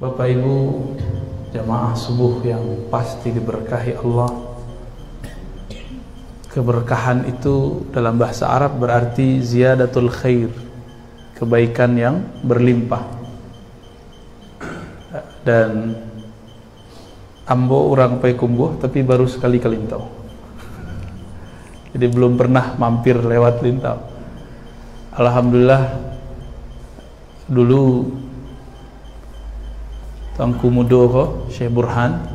Bapak Ibu jamaah subuh yang pasti diberkahi Allah. Keberkahan itu dalam bahasa Arab berarti ziyadatul khair, kebaikan yang berlimpah. Dan ambo orang Payakumbuh tapi baru sekali ke Lintau, jadi belum pernah mampir lewat Lintau. Alhamdulillah, dulu Tuanku Mudo Syekh Burhan,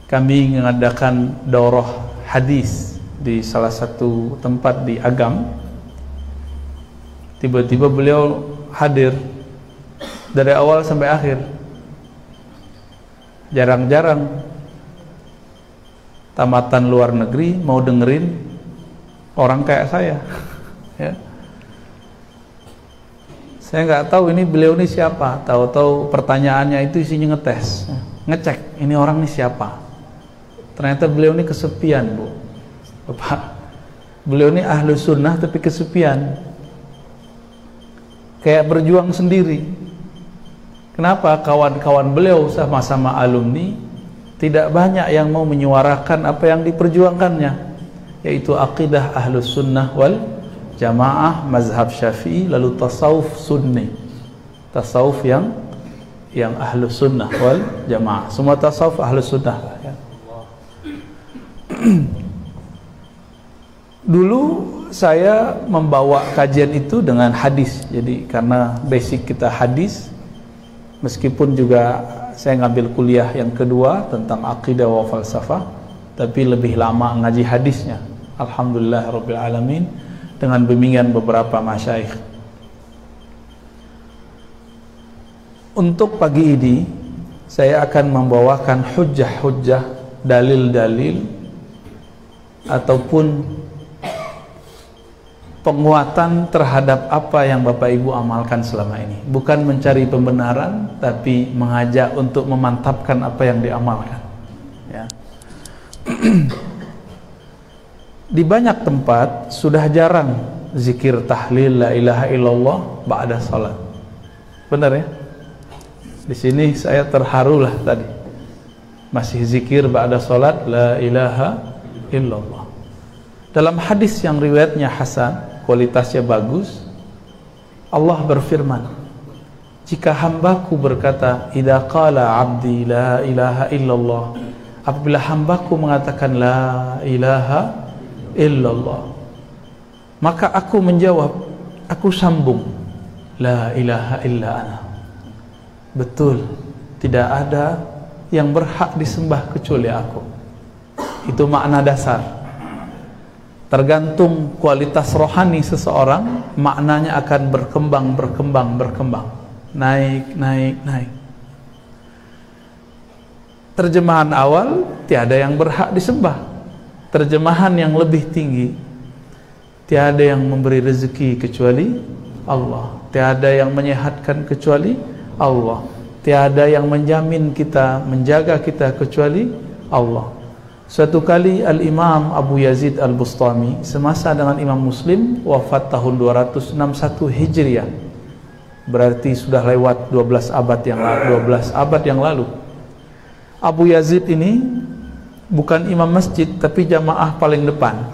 kami mengadakan daurah hadis di salah satu tempat di Agam. Tiba-tiba beliau hadir dari awal sampai akhir. Jarang-jarang tamatan luar negeri mau dengerin orang kayak saya. Ya. Saya nggak tahu ini beliau ini siapa. Tahu-tahu pertanyaannya itu isinya ngetes, ngecek ini orang ini siapa. Ternyata beliau ini kesepian, Bu. Bapak, beliau ini ahlu sunnah tapi kesepian, kayak berjuang sendiri. Kenapa? Kawan-kawan beliau sama-sama alumni tidak banyak yang mau menyuarakan apa yang diperjuangkannya, yaitu akidah ahlus sunnah wal jamaah, mazhab syafi'i, lalu tasawuf sunni, tasawuf yang ahlus sunnah wal jamaah. Semua tasawuf ahlus sunnah ya. Dulu saya membawa kajian itu dengan hadis. Jadi karena basic kita hadis, meskipun juga saya ngambil kuliah yang kedua tentang akidah wa falsafah, tapi lebih lama ngaji hadisnya. Alhamdulillah rabbil alamin, dengan bimbingan beberapa masyayikh. Untuk pagi ini saya akan membawakan hujjah-hujjah, dalil-dalil ataupun penguatan terhadap apa yang Bapak Ibu amalkan selama ini. Bukan mencari pembenaran, tapi mengajak untuk memantapkan apa yang diamalkan ya. Di banyak tempat sudah jarang zikir tahlil la ilaha illallah ba'da salat. Benar ya? Di sini saya terharu lah tadi, masih zikir ba'da salat la ilaha illallah. Dalam hadis yang riwayatnya hasan, kualitasnya bagus, Allah berfirman, jika hambaku berkata idza qala abdi la ilaha illallah, apabila hambaku mengatakan la ilaha illallah, maka aku menjawab, aku sambung, la ilaha illa ana. Betul, tidak ada yang berhak disembah kecuali aku. Itu makna dasar. Tergantung kualitas rohani seseorang, maknanya akan berkembang, naik. Terjemahan awal, tiada yang berhak disembah. Terjemahan yang lebih tinggi, tiada yang memberi rezeki kecuali Allah, tiada yang menyehatkan kecuali Allah, tiada yang menjamin kita, menjaga kita kecuali Allah. Suatu kali Al-Imam Abu Yazid Al-Bustami semasa dengan Imam Muslim wafat tahun 261 Hijriah. Berarti sudah lewat 12 abad yang lalu. Abu Yazid ini bukan imam masjid tapi jamaah paling depan.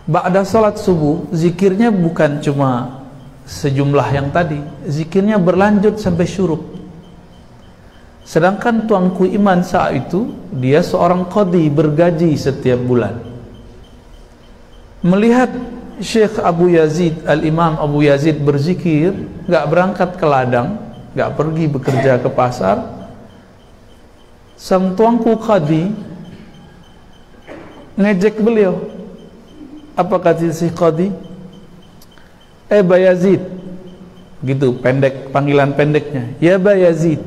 Ba'da salat subuh zikirnya bukan cuma sejumlah yang tadi, zikirnya berlanjut sampai syuruk. Sedangkan tuanku Iman saat itu dia seorang qadhi bergaji setiap bulan. Melihat Syekh Abu Yazid, Al-Imam Abu Yazid berzikir, gak berangkat ke ladang, gak pergi bekerja ke pasar, sang tuanku qadhi ngejek beliau. Apa kata si qadhi? Ba Yazid, gitu pendek, panggilan pendeknya, ya Ba Yazid,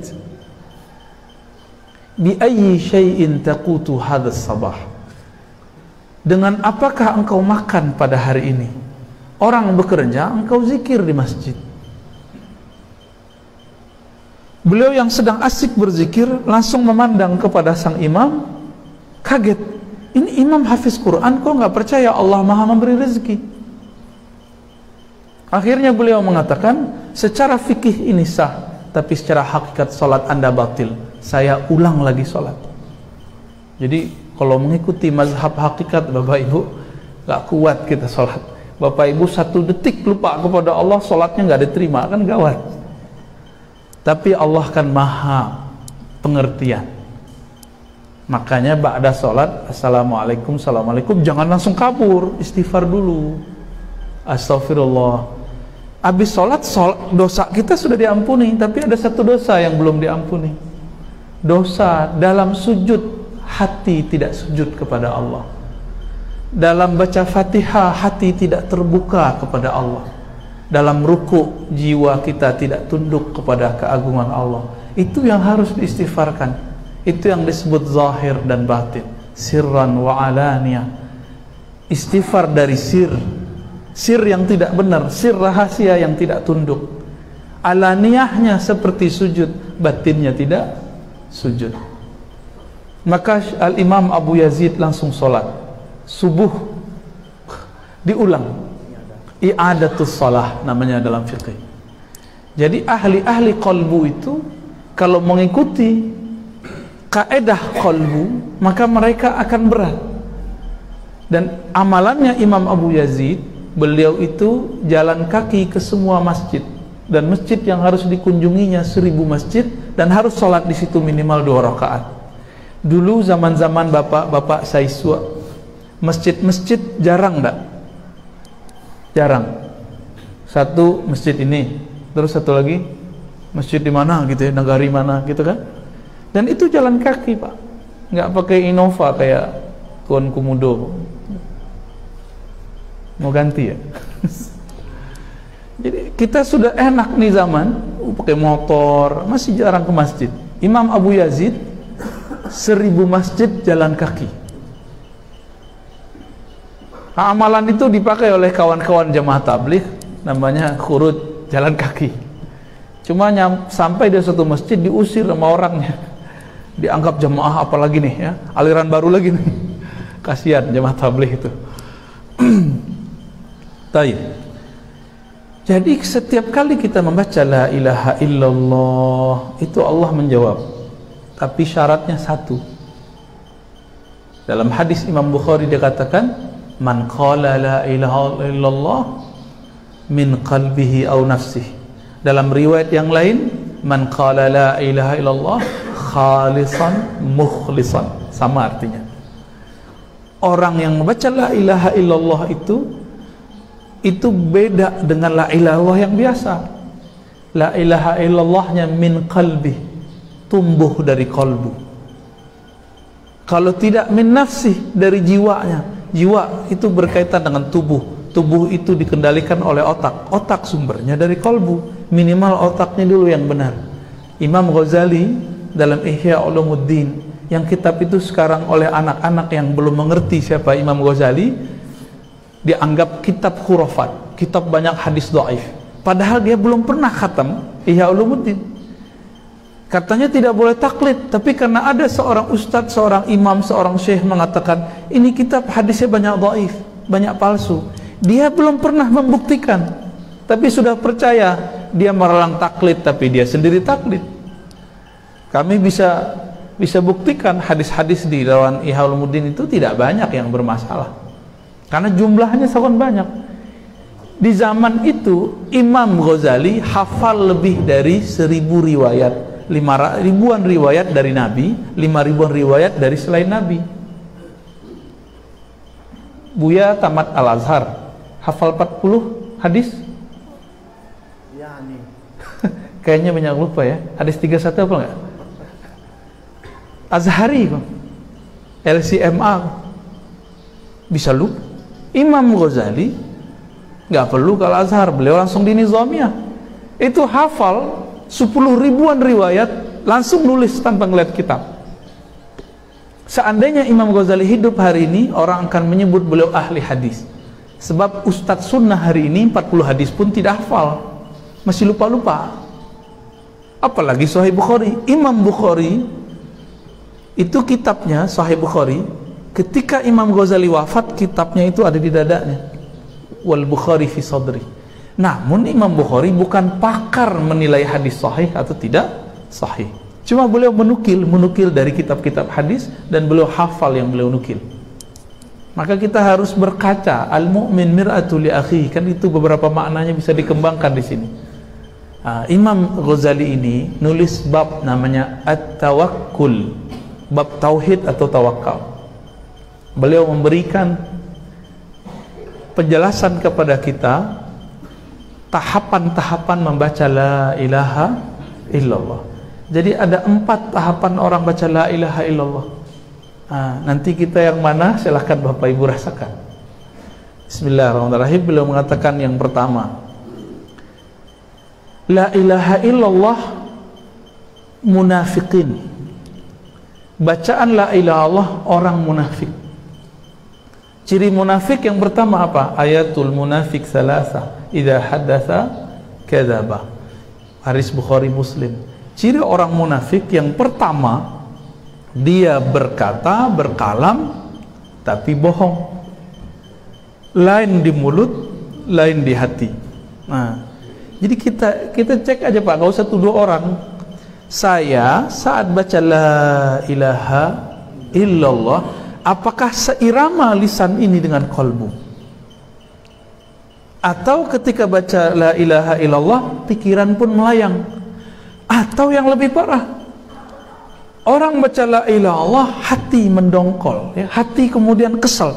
bi ayyi syai'in taqutu hadzal sabah, dengan apakah engkau makan pada hari ini? Orang bekerja, engkau zikir di masjid. Beliau yang sedang asik berzikir langsung memandang kepada sang imam, kaget, ini imam hafiz Quran kok nggak percaya Allah maha memberi rezeki? Akhirnya beliau mengatakan, secara fikih ini sah, tapi secara hakikat sholat Anda batil. Saya ulang lagi sholat. Jadi kalau mengikuti mazhab hakikat, Bapak Ibu, gak kuat kita sholat. Bapak Ibu 1 detik lupa kepada Allah, sholatnya gak diterima, kan gawat. Tapi Allah kan maha pengertian. Makanya ba'da sholat, assalamualaikum, assalamualaikum, jangan langsung kabur, istighfar dulu, astagfirullah. Habis sholat, dosa kita sudah diampuni, tapi ada satu dosa yang belum diampuni. Dosa dalam sujud, hati tidak sujud kepada Allah. Dalam baca Fatihah, hati tidak terbuka kepada Allah. Dalam ruku, jiwa kita tidak tunduk kepada keagungan Allah. Itu yang harus diistighfarkan. Itu yang disebut zahir dan batin, sirran wa alaniyah. Istighfar dari sir yang tidak benar, sir rahasia yang tidak tunduk. Alaniyahnya seperti sujud, batinnya tidak sujud. Maka Al-Imam Abu Yazid langsung sholat subuh, diulang, i'adatus shalah namanya dalam fikih. Jadi ahli-ahli qalbu itu kalau mengikuti kaedah qalbu, maka mereka akan berat. Dan amalannya Imam Abu Yazid, beliau itu jalan kaki ke semua masjid, dan masjid yang harus dikunjunginya 1000 masjid, dan harus sholat di situ minimal 2 rakaat. Dulu zaman-zaman bapak-bapak Saiswa, masjid-masjid jarang enggak? Jarang. Satu masjid ini, terus satu lagi masjid di mana gitu ya, negari mana gitu kan? Dan itu jalan kaki, Pak. Enggak pakai Innova kayak Tuan Komodo. Mau ganti ya? Jadi kita sudah enak nih zaman, pakai motor, masih jarang ke masjid. Imam Abu Yazid 1000 masjid jalan kaki. Amalan itu dipakai oleh kawan-kawan jamaah tabligh, namanya khurud, jalan kaki. Cuma sampai di suatu masjid diusir sama orangnya, dianggap jamaah apalagi nih ya, aliran baru lagi nih. Kasihan jamaah tabligh itu. Taib. Jadi setiap kali kita membaca la ilaha illallah, itu Allah menjawab. Tapi syaratnya satu. Dalam hadis Imam Bukhari dia katakan, man qala la ilaha illallah min qalbihi aw nafsihi. Dalam riwayat yang lain, man qala la ilaha illallah khalisan mukhlisan. Sama artinya. Orang yang membaca la ilaha illallah itu beda dengan la ilaha illallah yang biasa. La ilaha illallahnya min qalbi, tumbuh dari kalbu. Kalau tidak min nafsi, dari jiwanya. Jiwa itu berkaitan dengan tubuh. Tubuh itu dikendalikan oleh otak. Otak sumbernya dari kalbu. Minimal otaknya dulu yang benar. Imam Ghazali dalam Ihya Ulumuddin, yang kitab itu sekarang oleh anak-anak yang belum mengerti siapa Imam Ghazali, dianggap kitab khurafat, kitab banyak hadis dhaif. Padahal dia belum pernah khatam Ihya Ulumuddin. Katanya tidak boleh taklid, tapi karena ada seorang ustadz, seorang imam, seorang syekh mengatakan ini kitab hadisnya banyak dhaif, banyak palsu. Dia belum pernah membuktikan, tapi sudah percaya. Dia melarang taklid, tapi dia sendiri taklid. Kami bisa buktikan hadis-hadis di dalam Ihya Ulumuddin itu tidak banyak yang bermasalah, karena jumlahnya sangat banyak. Di zaman itu Imam Ghazali hafal lebih dari 1000 riwayat, 5.000-an riwayat dari Nabi, 5.000-an riwayat dari selain Nabi. Buya tamat Al-Azhar, hafal 40 hadis? Ya, nih. Kayaknya banyak lupa ya. Hadis 31 apa enggak? Azhari, LCMA, bisa lupa. Imam Ghazali nggak perlu ke Al-Azhar, beliau langsung di Nizamiyah. Itu hafal 10.000-an riwayat, langsung nulis tanpa ngeliat kitab. Seandainya Imam Ghazali hidup hari ini, orang akan menyebut beliau ahli hadis. Sebab Ustadz Sunnah hari ini 40 hadis pun tidak hafal, masih lupa-lupa. Apalagi Sahih Bukhari. Imam Bukhari itu kitabnya Sahih Bukhari, ketika Imam Ghazali wafat, kitabnya itu ada di dadanya. Wal Bukhari fi sadri. Namun Imam Bukhari bukan pakar menilai hadis sahih atau tidak sahih. Cuma beliau menukil dari kitab-kitab hadis dan beliau hafal yang beliau nukil. Maka kita harus berkaca. Al-mu'min mir'atu li akhihi, kan itu beberapa maknanya bisa dikembangkan di sini. Imam Ghazali ini nulis bab namanya At-Tawakkul, bab tauhid atau tawakal. Beliau memberikan penjelasan kepada kita tahapan-tahapan membaca la ilaha illallah. Jadi ada 4 tahapan orang baca la ilaha illallah. Nanti kita yang mana silahkan Bapak Ibu rasakan. Bismillahirrahmanirrahim. Beliau mengatakan yang pertama, la ilaha illallah munafiqin. Bacaan la ilaha illallah orang munafik. Ciri munafik yang pertama apa? Ayatul munafik salasa, idza haddatsa kadzaba. Hadis Bukhari Muslim. Ciri orang munafik yang pertama, dia berkata, berkalam tapi bohong. Lain di mulut, lain di hati. Jadi kita cek aja Pak, gak usah tuduh orang. Saya saat baca la ilaha illallah, apakah seirama lisan ini dengan kalbu? Atau ketika baca la ilaha illallah, pikiran pun melayang? Atau yang lebih parah, orang baca la ilaha illallah, hati mendongkol, ya, hati kemudian kesel.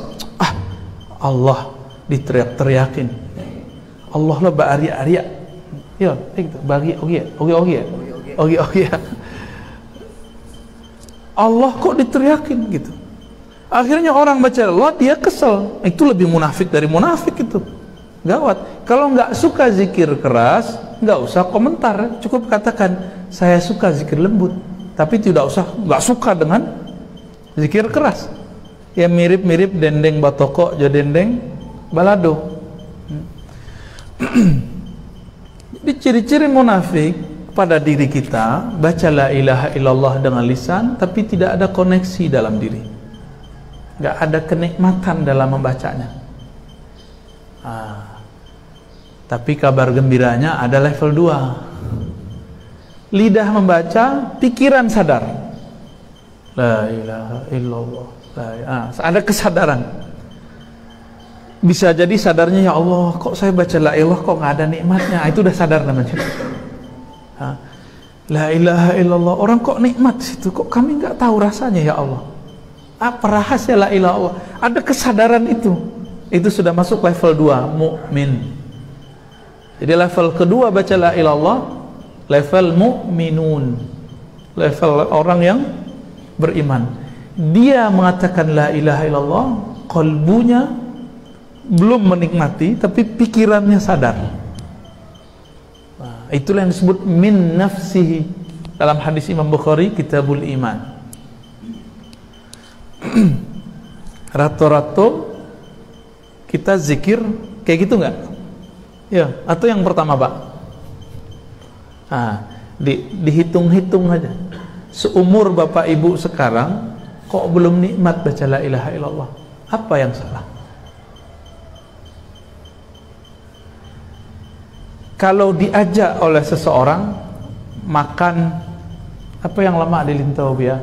Allah diteriak-teriakin, Allah lah ba'ari-ari. Ya, gitu. Bagi oke. Allah kok diteriakin gitu. Akhirnya orang baca Allah, dia kesel. Itu lebih munafik dari munafik itu. Gawat. Kalau nggak suka zikir keras, nggak usah komentar. Cukup katakan, saya suka zikir lembut. Tapi nggak suka dengan zikir keras. Ya mirip-mirip dendeng batoko, jadi dendeng balado. Jadi ciri-ciri munafik pada diri kita, baca la ilaha illallah dengan lisan tapi tidak ada koneksi dalam diri, nggak ada kenikmatan dalam membacanya. Tapi kabar gembiranya ada level 2. Lidah membaca, pikiran sadar la ilaha illallah, ada kesadaran. Bisa jadi sadarnya, ya Allah, kok saya baca la ilah kok nggak ada nikmatnya. Itu udah sadar namanya. La ilaha illallah, orang kok nikmat situ, kok kami nggak tahu rasanya ya Allah. Apa rahasia la ilaha illallah? Ada kesadaran itu sudah masuk level 2, mukmin. Jadi level kedua baca la ilaha illallah, level mukminun, level orang yang beriman. Dia mengatakan la ilaha illallah, kalbunya belum menikmati, tapi pikirannya sadar. Itulah yang disebut min nafsihi dalam hadis Imam Bukhari Kitabul Iman. Rato-rato kita zikir kayak gitu nggak? Ya, atau yang pertama Pak? Dihitung-hitung aja. Seumur Bapak Ibu sekarang kok belum nikmat baca la ilaha illallah? Apa yang salah? Kalau diajak oleh seseorang makan apa yang lama di Lintau ya?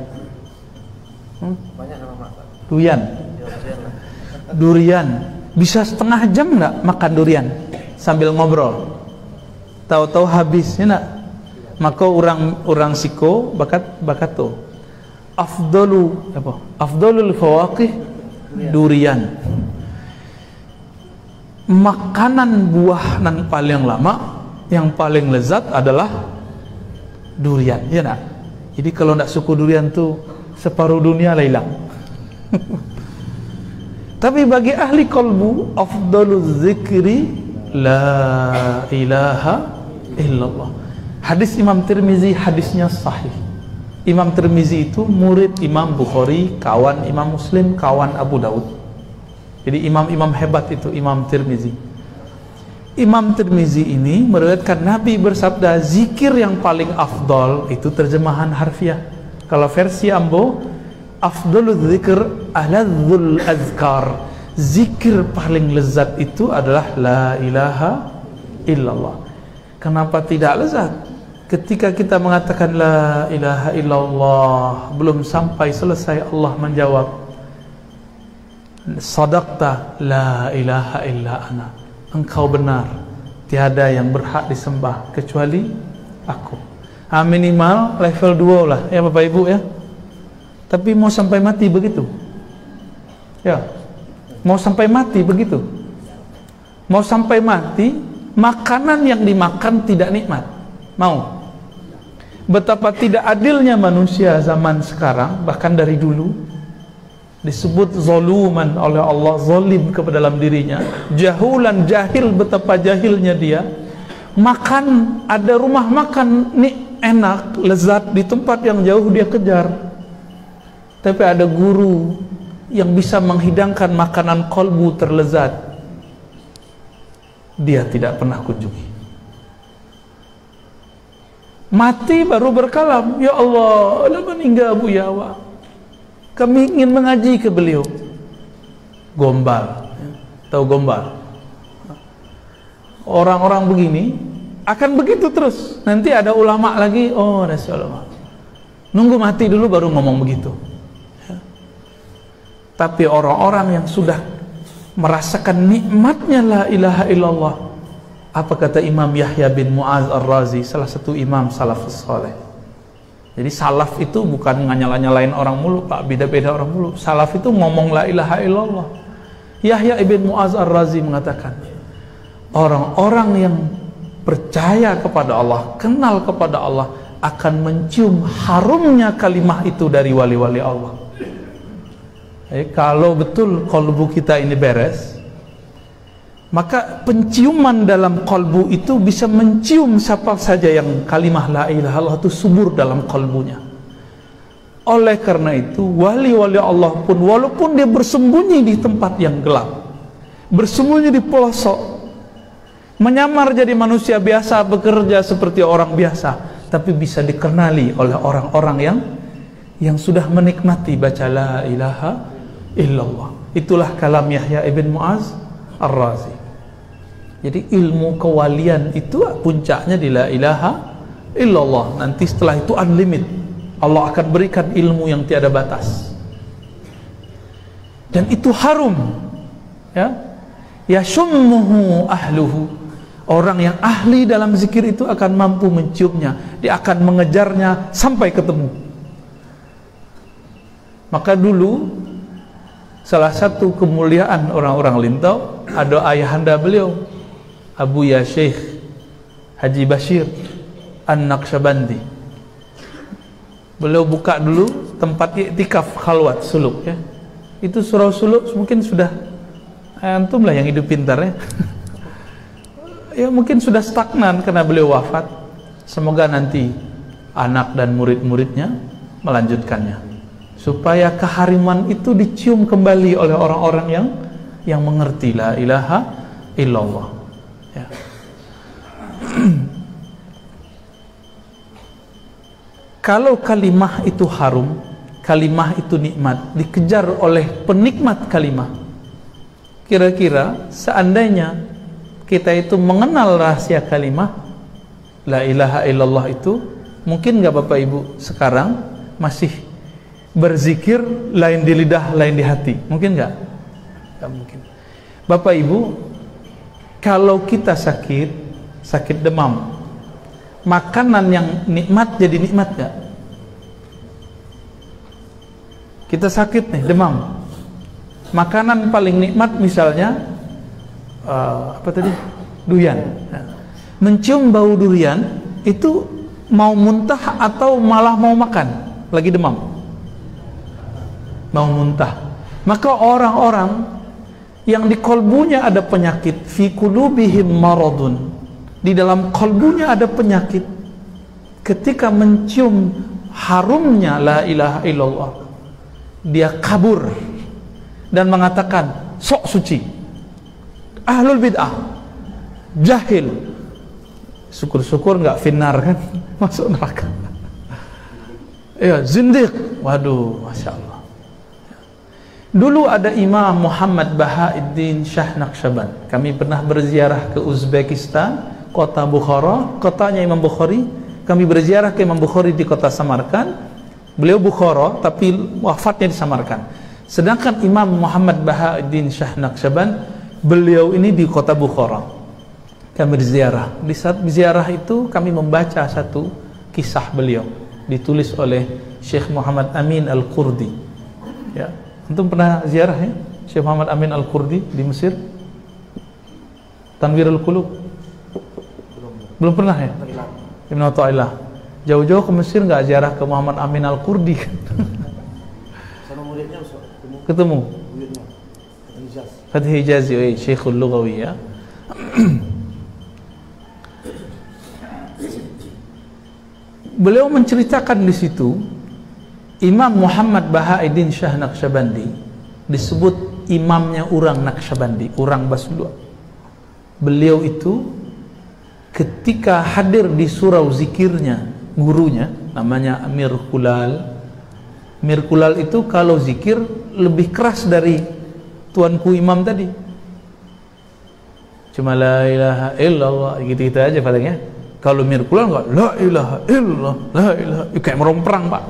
Durian. Bisa setengah jam nggak makan durian sambil ngobrol? Tahu-tahu habis, ya nak? Maka orang siko bakat tuh. Afdalul fawaqih durian. Makanan buah yang paling lama, yang paling lezat adalah durian, ya nak? Jadi kalau nak suku durian tuh separuh dunia lah hilang. Tapi bagi ahli qalbu, afdaluz zikri la ilaha illallah. Hadis Imam Tirmizi, hadisnya sahih. Imam Tirmizi itu murid Imam Bukhari, kawan Imam Muslim, kawan Abu Daud. Jadi imam-imam hebat itu Imam Tirmizi. Imam Tirmizi ini meriwayatkan Nabi bersabda, zikir yang paling afdal itu terjemahan harfiah. Kalau versi Ambo, afdalul zikr aladzul azkar. Zikir paling lezat itu adalah la ilaha illallah. Kenapa tidak lezat? Ketika kita mengatakan la ilaha illallah, belum sampai selesai Allah menjawab, sadaqta la ilaha illa ana. Engkau benar, tiada yang berhak disembah kecuali aku. Minimal level 2 lah ya Bapak Ibu ya. Tapi mau sampai mati begitu? Ya. Mau sampai mati begitu? Mau sampai mati, makanan yang dimakan tidak nikmat. Mau? Betapa tidak adilnya manusia zaman sekarang, bahkan dari dulu disebut zaluman oleh Allah, zalim kepada dalam dirinya, jahulan, jahil, betapa jahilnya dia. Makan, ada rumah makan enak, lezat, di tempat yang jauh dia kejar. Tapi ada guru yang bisa menghidangkan makanan kolbu terlezat, dia tidak pernah kunjungi. Mati baru berkalam, ya Allah, la meninggal Abu Yawa, kami ingin mengaji ke beliau. Gombal, tahu gombal? Orang-orang begini akan begitu terus. Nanti ada ulama lagi, oh Rasulullah, nunggu mati dulu baru ngomong begitu. Tapi orang-orang yang sudah merasakan nikmatnya la ilaha illallah, apa kata Imam Yahya bin Mu'az Ar-Razi, salah satu imam salafus saleh. Jadi salaf itu bukan nganyala-nyalain orang mulu, Pak, beda-beda orang mulu. Salaf itu ngomong la ilaha illallah. Yahya bin Mu'az Ar-Razi mengatakan, orang-orang yang percaya kepada Allah, kenal kepada Allah, akan mencium harumnya kalimah itu dari wali-wali Allah. Kalau betul kolbu kita ini beres, maka penciuman dalam kolbu itu bisa mencium siapa saja yang kalimah la ilaha illallah itu subur dalam kolbunya. Oleh karena itu, wali-wali Allah pun, walaupun dia bersembunyi di tempat yang gelap, bersembunyi di pelosok, menyamar jadi manusia biasa, bekerja seperti orang biasa, tapi bisa dikenali oleh orang-orang yang sudah menikmati baca la ilaha illallah. Itulah kalam Yahya ibn Mu'az Ar-Razi. Jadi ilmu kewalian itu puncaknya di la ilaha illallah. Nanti setelah itu unlimited, Allah akan berikan ilmu yang tiada batas, dan itu harum, ya, yashummuhu ahluhu. Orang yang ahli dalam zikir itu akan mampu menciumnya, dia akan mengejarnya sampai ketemu. Maka dulu salah satu kemuliaan orang-orang Lintau, ada ayahanda beliau, Abu Ya Syekh Haji Bashir An-Naqsyabandi. Beliau buka dulu tempat iktikaf khalwat suluk, ya. Itu surau suluk mungkin sudah antum lah yang hidup pintar, ya. Ya mungkin sudah stagnan karena beliau wafat. Semoga nanti anak dan murid-muridnya melanjutkannya, supaya kehariman itu dicium kembali oleh orang-orang yang mengerti la ilaha illallah, ya. Kalau kalimah itu harum, kalimah itu nikmat, dikejar oleh penikmat kalimah, kira-kira seandainya kita itu mengenal rahasia kalimah la ilaha illallah itu, mungkin nggak Bapak Ibu sekarang masih berzikir lain di lidah lain di hati? Mungkin nggak? Nggak mungkin. Bapak Ibu, kalau kita sakit demam, makanan yang nikmat jadi nikmat nggak? Kita sakit nih, demam, makanan paling nikmat misalnya apa tadi? Durian. Mencium bau durian itu mau muntah atau malah mau makan lagi demam? Mau muntah. Maka orang-orang yang di kolbunya ada penyakit, fi qulubihim maradun, di dalam kolbunya ada penyakit, ketika mencium harumnya la ilaha illallah, dia kabur dan mengatakan sok suci, ahlul bid'ah, jahil. Syukur-syukur nggak finnar kan, masuk neraka. Ya, zindiq. Waduh, masya Allah. Dulu ada Imam Muhammad Bahauddin Shah Naqsyaband. Kami pernah berziarah ke Uzbekistan kota Bukhara, kotanya Imam Bukhari. Kami berziarah ke Imam Bukhari di kota Samarkand. Beliau Bukhara tapi wafatnya di Samarkand. Sedangkan Imam Muhammad Bahauddin Shah Naqsyaband, beliau ini di kota Bukhara. Kami berziarah. Di saat ziarah itu kami membaca satu kisah beliau ditulis oleh Syekh Muhammad Amin Al-Qurdi. Ya, antum pernah ziarah ya? Syekh Muhammad Amin Al-Qurdi di Mesir? Tanwirul Qulub? Belum pernah ya? Ibn Athaillah. Jauh-jauh ke Mesir nggak ziarah ke Muhammad Amin Al-Qurdi? Sama muridnya ketemu? Fatih Hijazi, Syekhul Lughawi ya. Beliau menceritakan di situ Imam Muhammad Bahauddin Shah Naqsyabandi disebut imamnya orang Naqsyabandi, orang Basudua. Beliau itu ketika hadir di surau zikirnya gurunya namanya Amir Kulal. Amir Kulal itu kalau zikir lebih keras dari tuanku imam tadi. Cuma la ilaha illallah gitu-gitu aja palingnya. Kalau Amir Kulal enggak la ilaha illallah, la ilaha, kayak merong perang, Pak.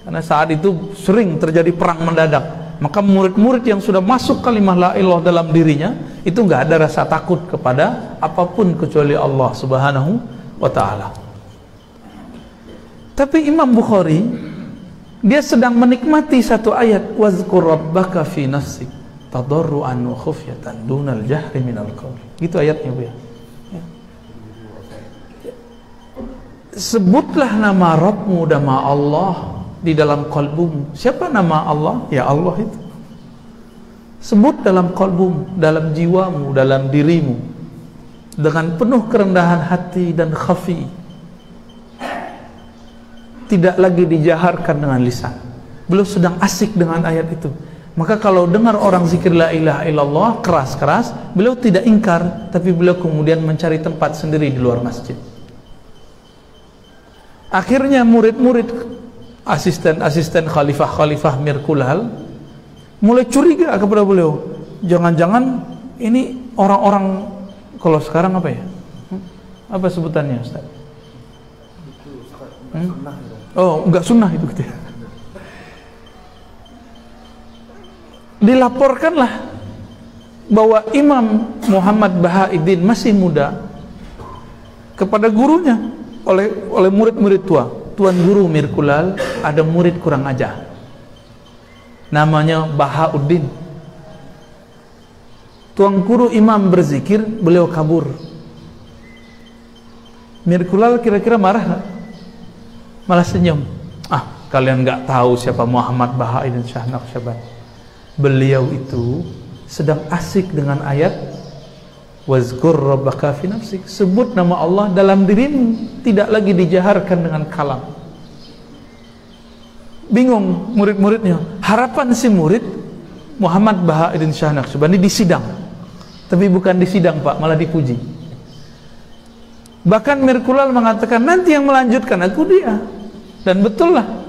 Karena saat itu sering terjadi perang mendadak. Maka murid-murid yang sudah masuk kalimat la ilallah dalam dirinya itu enggak ada rasa takut kepada apapun kecuali Allah Subhanahu wa taala. Tapi Imam Bukhari dia sedang menikmati satu ayat, wazkur rabbaka fi nafsik tadarruan wa khufyatan dunal jahri minal qaul. Gitu ayatnya, Bu ya. Sebutlah nama Rabbmu, nama Allah di dalam kalbumu. Siapa nama Allah? Ya Allah itu. Sebut dalam kalbumu, dalam jiwamu, dalam dirimu dengan penuh kerendahan hati dan khafi. Tidak lagi dijaharkan dengan lisan. Beliau sedang asik dengan ayat itu. Maka kalau dengar orang zikir la ilaha illallah keras-keras, beliau tidak ingkar, tapi beliau kemudian mencari tempat sendiri di luar masjid. Akhirnya murid-murid, asisten-asisten khalifah Mir Kulal mulai curiga kepada beliau. Jangan-jangan ini orang-orang, kalau sekarang apa ya? Apa sebutannya, Ustaz? Oh, enggak sunnah itu gitu ya. Dilaporkanlah bahwa Imam Muhammad Bahauddin masih muda kepada gurunya oleh murid-murid tua. Tuan guru Mir Kulal ada murid kurang ajar namanya Bahauddin. Tuan guru imam berzikir, beliau kabur. Mir Kulal kira-kira marah nggak? Malah senyum. Kalian nggak tahu siapa Muhammad Bahauddin Shah Naqsyaband. Beliau itu sedang asik dengan ayat wazkur rabbaka fi nafsik. Sebut nama Allah dalam dirimu, tidak lagi dijaharkan dengan kalam. Bingung murid-muridnya. Harapan si murid Muhammad Bahauddin Shah Naqsyabandi disidang. Tapi bukan disidang, Pak, malah dipuji. Bahkan Mir Kulal mengatakan nanti yang melanjutkan aku dia. Dan betul lah,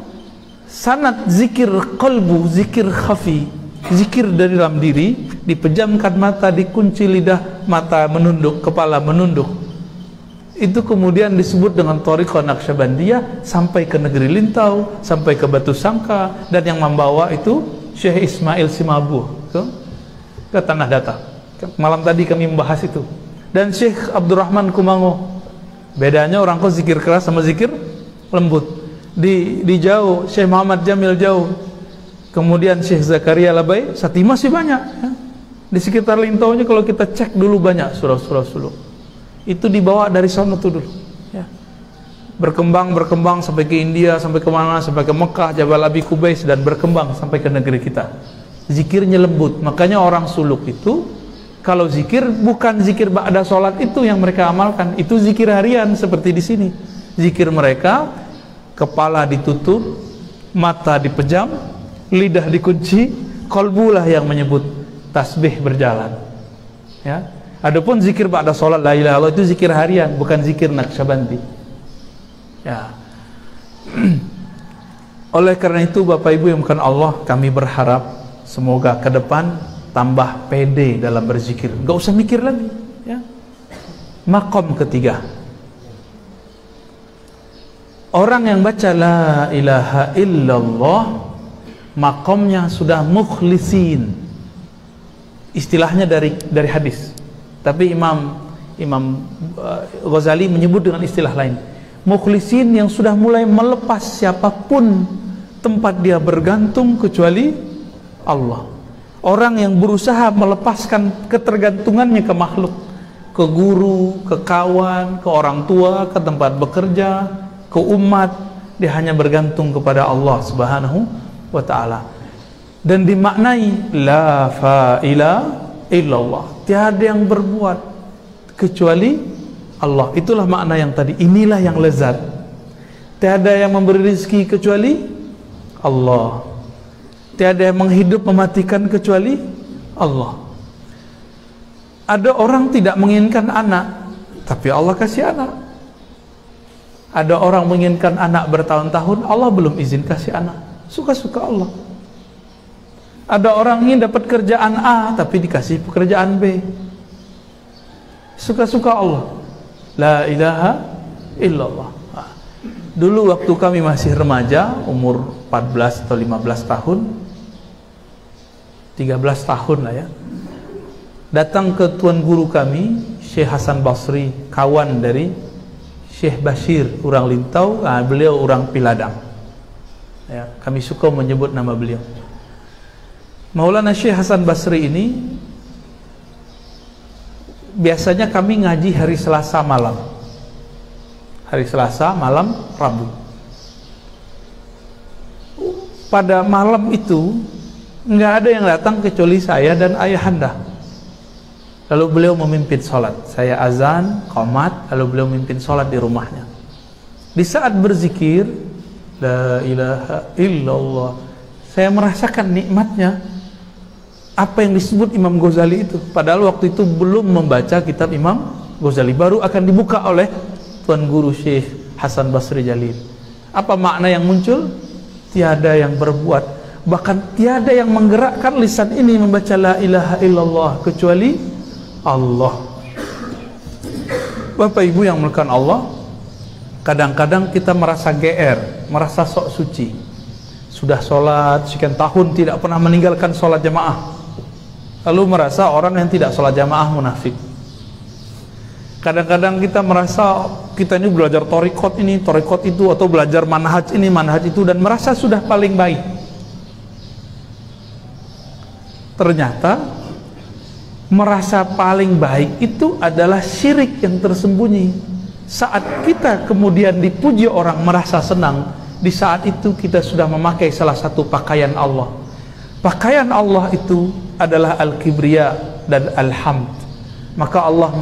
sanad zikir qalbu, zikir khafi, zikir dari dalam diri, dipejamkan mata, dikunci lidah, mata menunduk, kepala menunduk. Itu kemudian disebut dengan Thariqah Naqsyabandiyah sampai ke negeri Lintau, sampai ke Batu Sangka, dan yang membawa itu Syekh Ismail Simabuh ke Tanah Datar. Malam tadi kami membahas itu. Dan Syekh Abdurrahman Kumango. Bedanya orang kok zikir keras sama zikir lembut. Di jauh Syekh Muhammad Jamil jauh. Kemudian Syekh Zakaria Labai, Sati masih banyak ya. Di sekitar Lintaunya kalau kita cek dulu banyak surau-surau suluk. Itu dibawa dari sana tuh dulu ya. Berkembang sampai ke India, sampai ke mana, sampai ke Mekah, Jabal Abi Kubais, dan berkembang sampai ke negeri kita. Zikirnya lembut. Makanya orang suluk itu kalau zikir bukan zikir ba'da sholat itu yang mereka amalkan, itu zikir harian seperti di sini. Zikir mereka, kepala ditutup, mata dipejam, lidah dikunci, kolbulah yang menyebut, tasbih berjalan. Ya. Adapun zikir ba'da sholat la ilaha illallah itu zikir harian, bukan zikir Naqsyabandi. Ya. Oleh karena itu Bapak Ibu yang bukan Allah, kami berharap semoga ke depan tambah pede dalam berzikir, nggak usah mikir lagi ya. Maqam ketiga, orang yang baca la ilaha illallah, maqamnya sudah mukhlisin. Istilahnya dari hadis, tapi Imam Ghazali menyebut dengan istilah lain, mukhlisin yang sudah mulai melepas siapapun tempat dia bergantung kecuali Allah. Orang yang berusaha melepaskan ketergantungannya ke makhluk, ke guru, ke kawan, ke orang tua, ke tempat bekerja, ke umat, dia hanya bergantung kepada Allah Subhanahu wa ta'ala. Dan dimaknai la fa'ila illallah, tiada yang berbuat kecuali Allah. Itulah makna yang tadi. Inilah yang lezat. Tiada yang memberi rezeki kecuali Allah. Tiada yang menghidup mematikan kecuali Allah. Ada orang tidak menginginkan anak, tapi Allah kasih anak. Ada orang menginginkan anak bertahun-tahun, Allah belum izin kasih anak. Suka-suka Allah. Ada orang ingin dapat kerjaan A, tapi dikasih pekerjaan B. Suka-suka Allah. La ilaha illallah. Dulu waktu kami masih remaja, umur 14 atau 15 tahun, 13 tahun lah ya, datang ke tuan guru kami, Syekh Hasan Basri, kawan dari Syekh Bashir, orang Lintau, beliau orang Piladang ya, kami suka menyebut nama beliau. Maulana Syekh Hasan Basri ini biasanya kami ngaji hari Selasa malam, hari Selasa malam Rabu. Pada malam itu nggak ada yang datang kecuali saya dan ayahanda. Lalu beliau memimpin sholat, saya azan, qomat, lalu beliau memimpin sholat di rumahnya. Di saat berzikir la ilaha illallah, saya merasakan nikmatnya apa yang disebut Imam Ghazali itu. Padahal waktu itu belum membaca kitab Imam Ghazali, baru akan dibuka oleh tuan guru Syekh Hasan Basri Jalil. Apa makna yang muncul? Tiada yang berbuat, bahkan tiada yang menggerakkan lisan ini membaca la ilaha illallah kecuali Allah. Bapak Ibu yang melakukan Allah, kadang-kadang kita merasa GR, merasa sok suci. Sudah sholat sekian tahun tidak pernah meninggalkan sholat jamaah, lalu merasa orang yang tidak sholat jamaah munafik. Kadang-kadang kita merasa kita ini belajar torikot ini, torikot itu, atau belajar manhaj ini, manhaj itu, dan merasa sudah paling baik. Ternyata merasa paling baik itu adalah syirik yang tersembunyi. Saat kita kemudian dipuji orang merasa senang, di saat itu kita sudah memakai salah satu pakaian Allah. Pakaian Allah itu adalah al-kibriya dan al-hamd. Maka Allah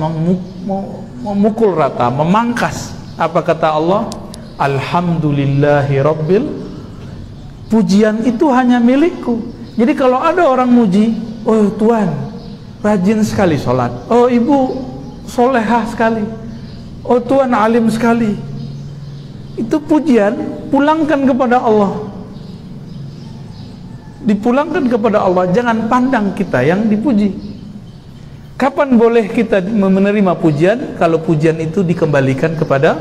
memukul rata, memangkas. Apa kata Allah? Alhamdulillahi rabbil, pujian itu hanya milikku. Jadi kalau ada orang muji, oh Tuhan rajin sekali sholat, oh ibu solehah sekali, oh Tuhan alim sekali, itu pujian pulangkan kepada Allah, dipulangkan kepada Allah. Jangan pandang kita yang dipuji. Kapan boleh kita menerima pujian? Kalau pujian itu dikembalikan kepada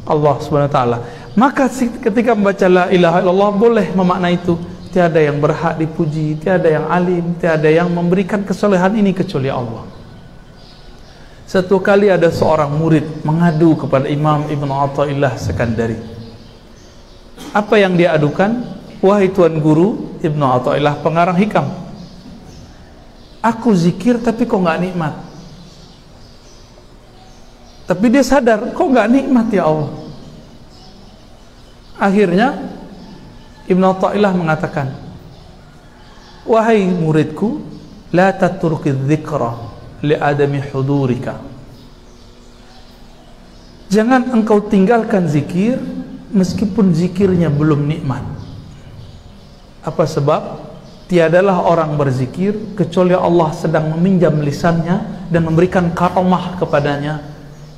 Allah Subhanahu wa ta'ala. Maka ketika membaca la ilaha illallah boleh memaknai itu. Tiada yang berhak dipuji, tiada yang alim, tiada yang memberikan kesolehan ini kecuali Allah. Satu kali ada seorang murid mengadu kepada Imam Ibn Athaillah Sekandari. Apa yang dia adukan? Wahai tuan guru, Ibn Athaillah pengarang hikam, aku zikir tapi kok nggak nikmat. Tapi dia sadar, kok nggak nikmat ya Allah. Akhirnya Ibn Athaillah mengatakan, wahai muridku, la tatruki dzikra li adami hudurika. Jangan engkau tinggalkan zikir meskipun zikirnya belum nikmat. Apa sebab? Tiadalah orang berzikir kecuali Allah sedang meminjam lisannya dan memberikan karamah kepadanya.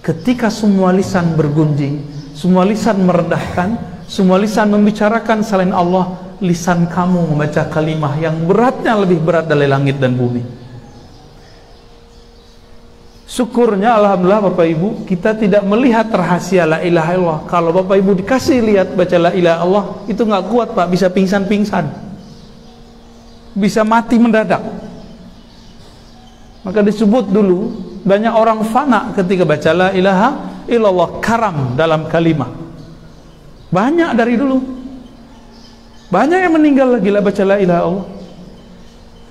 Ketika semua lisan bergunjing, semua lisan merendahkan, semua lisan membicarakan selain Allah, lisan kamu membaca kalimah yang beratnya lebih berat dari langit dan bumi. Syukurnya alhamdulillah Bapak Ibu, kita tidak melihat rahasia la ilaha illallah. Kalau Bapak Ibu dikasih lihat baca la ilaha illallah, itu nggak kuat Pak, bisa pingsan-pingsan, bisa mati mendadak. Maka disebut dulu banyak orang fana ketika baca la ilaha illallah, karam dalam kalimat. Banyak dari dulu, banyak yang meninggal lagi lah baca la ilaha illallah.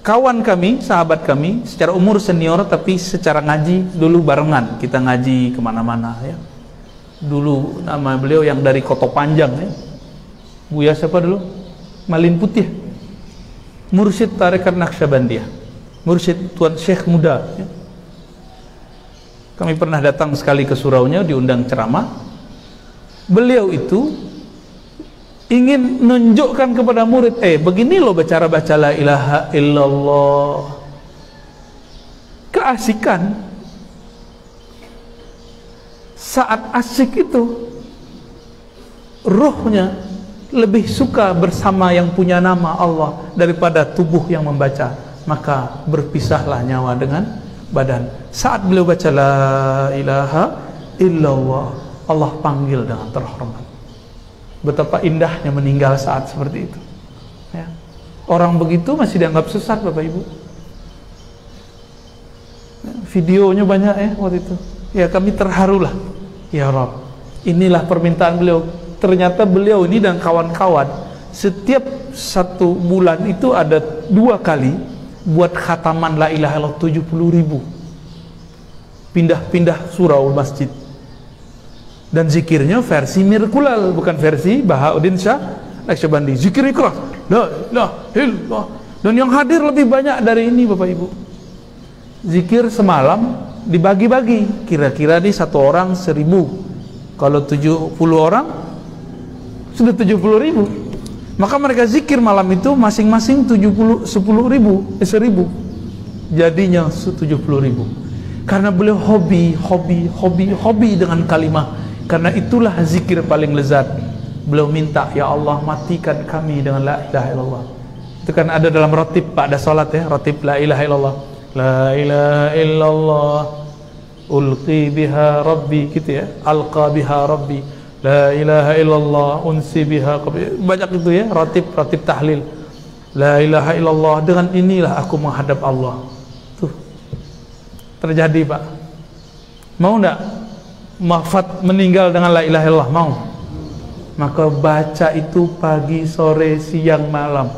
Kawan kami, sahabat kami, secara umur senior tapi secara ngaji dulu barengan, kita ngaji kemana-mana ya. Dulu nama beliau yang dari Koto Panjang ya, Buya siapa dulu? Malin Putih, Mursyid Tarekat Naqsyabandiyah, Mursyid Tuan Syekh muda ya. Kami pernah datang sekali ke suraunya, diundang ceramah. Beliau itu ingin menunjukkan kepada murid, begini loh cara baca la ilaha illallah. Keasikan. Saat asik itu ruhnya lebih suka bersama yang punya nama Allah daripada tubuh yang membaca. Maka berpisahlah nyawa dengan badan. Saat beliau baca la ilaha illallah, Allah panggil dengan terhormat. Betapa indahnya meninggal saat seperti itu ya. Orang begitu masih dianggap sesat Bapak Ibu ya, videonya banyak ya waktu itu ya. Kami terharulah, ya Rabb, inilah permintaan beliau. Ternyata beliau ini dan kawan-kawan setiap 1 bulan itu ada 2 kali buat khataman la ilaha illallah 70.000, pindah-pindah surau masjid. Dan zikirnya versi Mirkulal, bukan versi Bahauddin Shah Naqsyabandi. Zikir ikhlas, la ilaha illallah. Dan yang hadir lebih banyak dari ini Bapak Ibu. Zikir semalam dibagi-bagi, kira-kira di 1 orang 1.000. Kalau 70 orang sudah 70.000. Maka mereka zikir malam itu masing-masing 10.000. Jadinya 70.000. Karena beliau hobi dengan kalimat. Karena itulah zikir paling lezat. Beliau minta, ya Allah matikan kami dengan la ilaha illallah. Itu kan ada dalam ratib Pak, ada salat ya, ratib la ilaha illallah. La ilaha illallah ulqi biha rabbi, gitu ya. Alqa biha rabbi. La ilaha illallah unsi biha qabli. Banyak itu ya, ratib tahlil. La ilaha illallah, dengan inilah aku menghadap Allah. Tuh. Terjadi Pak. Mau enggak wafat meninggal dengan la ilaha illallah? Mau? Maka baca itu pagi, sore, siang, malam.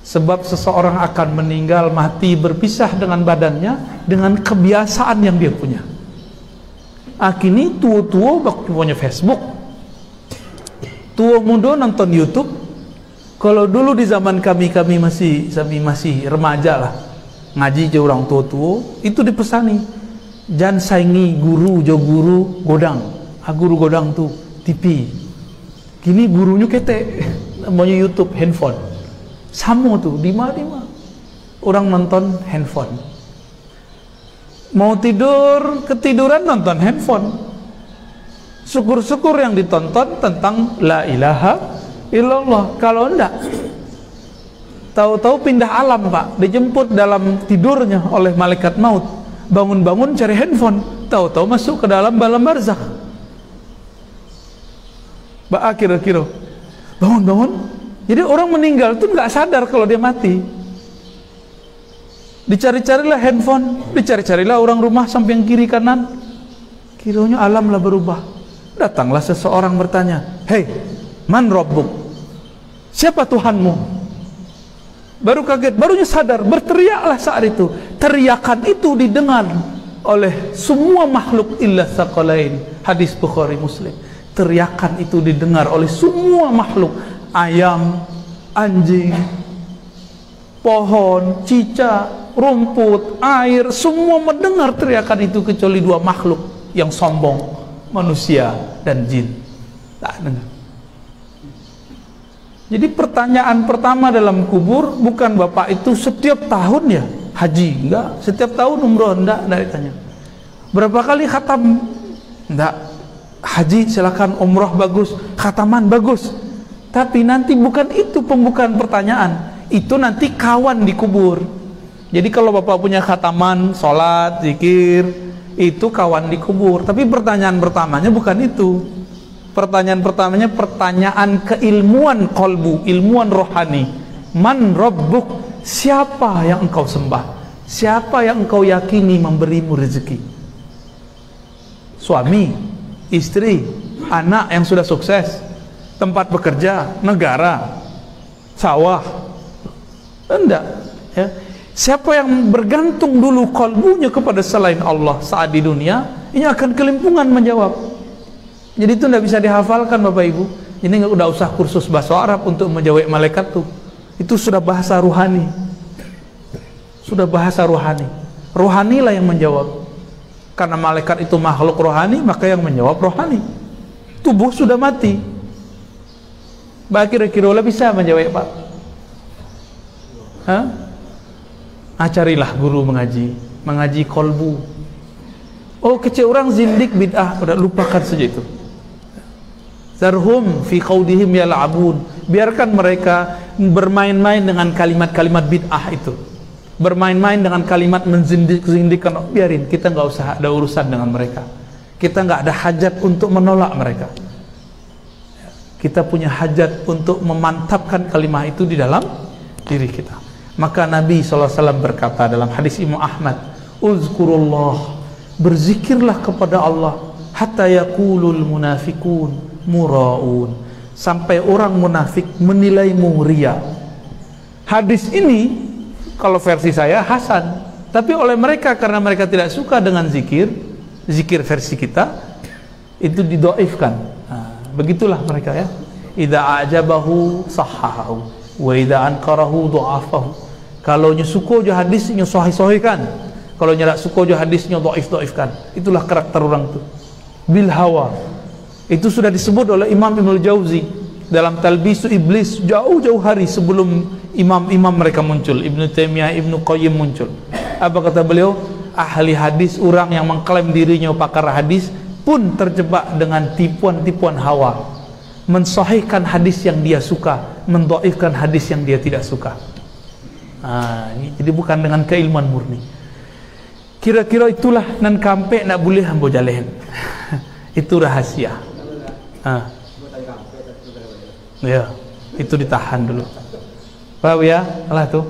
Sebab seseorang akan meninggal, mati, berpisah dengan badannya dengan kebiasaan yang dia punya. Kini tua-tua punya Facebook, tua muda nonton YouTube. Kalau dulu di zaman kami masih remaja lah, ngaji je orang tua-tua, itu dipesani, jangan saingi guru godang. Guru godang tuh TV. Kini gurunya kete, namanya YouTube, handphone. Sama tuh, di mana orang nonton handphone. Mau tidur, ketiduran nonton handphone. Syukur-syukur yang ditonton tentang la ilaha illallah. Kalau enggak, tahu-tahu pindah alam Pak, dijemput dalam tidurnya oleh malaikat maut. Bangun-bangun cari handphone, tahu-tahu masuk ke dalam alam barzakh. Kira-kira bangun-bangun. Jadi orang meninggal tuh nggak sadar kalau dia mati. Dicari-carilah handphone, dicari-carilah orang rumah samping kiri kanan. Kiranya alam lah berubah. Datanglah seseorang bertanya, "Hei, man rabbuk? Siapa Tuhanmu?" Baru kaget, barunya sadar, berteriaklah saat itu. Teriakan itu didengar oleh semua makhluk illa tsaqalain. Hadis Bukhari Muslim. Teriakan itu didengar oleh semua makhluk. Ayam, anjing, pohon, cicak, rumput, air, semua mendengar teriakan itu kecuali 2 makhluk yang sombong, manusia dan jin. Tak dengar. Jadi pertanyaan pertama dalam kubur bukan Bapak itu setiap tahun ya haji, enggak, setiap tahun umroh, enggak ditanya. Berapa kali khatam? Enggak. Haji silakan, umroh bagus, khataman bagus. Tapi nanti bukan itu pembukaan pertanyaan. Itu nanti kawan di kubur. Jadi kalau Bapak punya khataman, sholat, zikir, itu kawan dikubur. Tapi pertanyaan pertamanya bukan itu. Pertanyaan pertamanya pertanyaan keilmuan kolbu, ilmuwan rohani. Man rabbuk? Siapa yang engkau sembah? Siapa yang engkau yakini memberimu rezeki? Suami, istri, anak yang sudah sukses, tempat bekerja, negara, sawah? Enggak, ya. Siapa yang bergantung dulu kalbunya kepada selain Allah saat di dunia, ini akan kelimpungan menjawab. Jadi itu tidak bisa dihafalkan Bapak Ibu. Ini nggak udah usah kursus bahasa Arab untuk menjawab malaikat tuh. Itu sudah bahasa ruhani. Sudah bahasa rohani. Rohanilah yang menjawab. Karena malaikat itu makhluk rohani, maka yang menjawab rohani. Tubuh sudah mati. Kira-kira bisa menjawab Pak? Hah? Carilah guru mengaji kolbu. Oh, kecil orang zindik bid'ah, udah lupakan saja itu. Zarhum fi qaudihim yal'abun. Biarkan mereka bermain-main dengan kalimat-kalimat bid'ah itu. Bermain-main dengan kalimat menzindik-zindikkan. Biarin, kita nggak usah ada urusan dengan mereka. Kita nggak ada hajat untuk menolak mereka. Kita punya hajat untuk memantapkan kalimat itu di dalam diri kita. Maka Nabi SAW berkata dalam hadis Imam Ahmad, uzkurullah, berzikirlah kepada Allah, hatta yaqulul munafikun muraun, sampai orang munafik menilaimu ria. Hadis ini kalau versi saya hasan, tapi oleh mereka karena mereka tidak suka dengan zikir versi kita itu didoifkan. Begitulah mereka ya. Idza ajabahu sahhahu wa idza ankarahu dha'afahu. Kalau nyusuko jo hadisnya sahih-sahihkan, kalau nyerak suko jo hadisnya dhaif-dhaifkan. Itulah karakter orang itu. Bil hawa. Itu sudah disebut oleh Imam Ibnu Jauzi dalam Talbisu Iblis jauh-jauh hari sebelum imam-imam mereka muncul, Ibnu Taimiyah, Ibnu Qayyim muncul. Apa kata beliau? Ahli hadis, orang yang mengklaim dirinya pakar hadis pun terjebak dengan tipuan-tipuan hawa, mensahihkan hadis yang dia suka, mendhaifkan hadis yang dia tidak suka. Jadi bukan dengan keilmuan murni. Kira-kira itulah nan kampe nak boleh hambo jalen. Itu rahasia. Ya, itu ditahan dulu. Pak ya, alah tuh.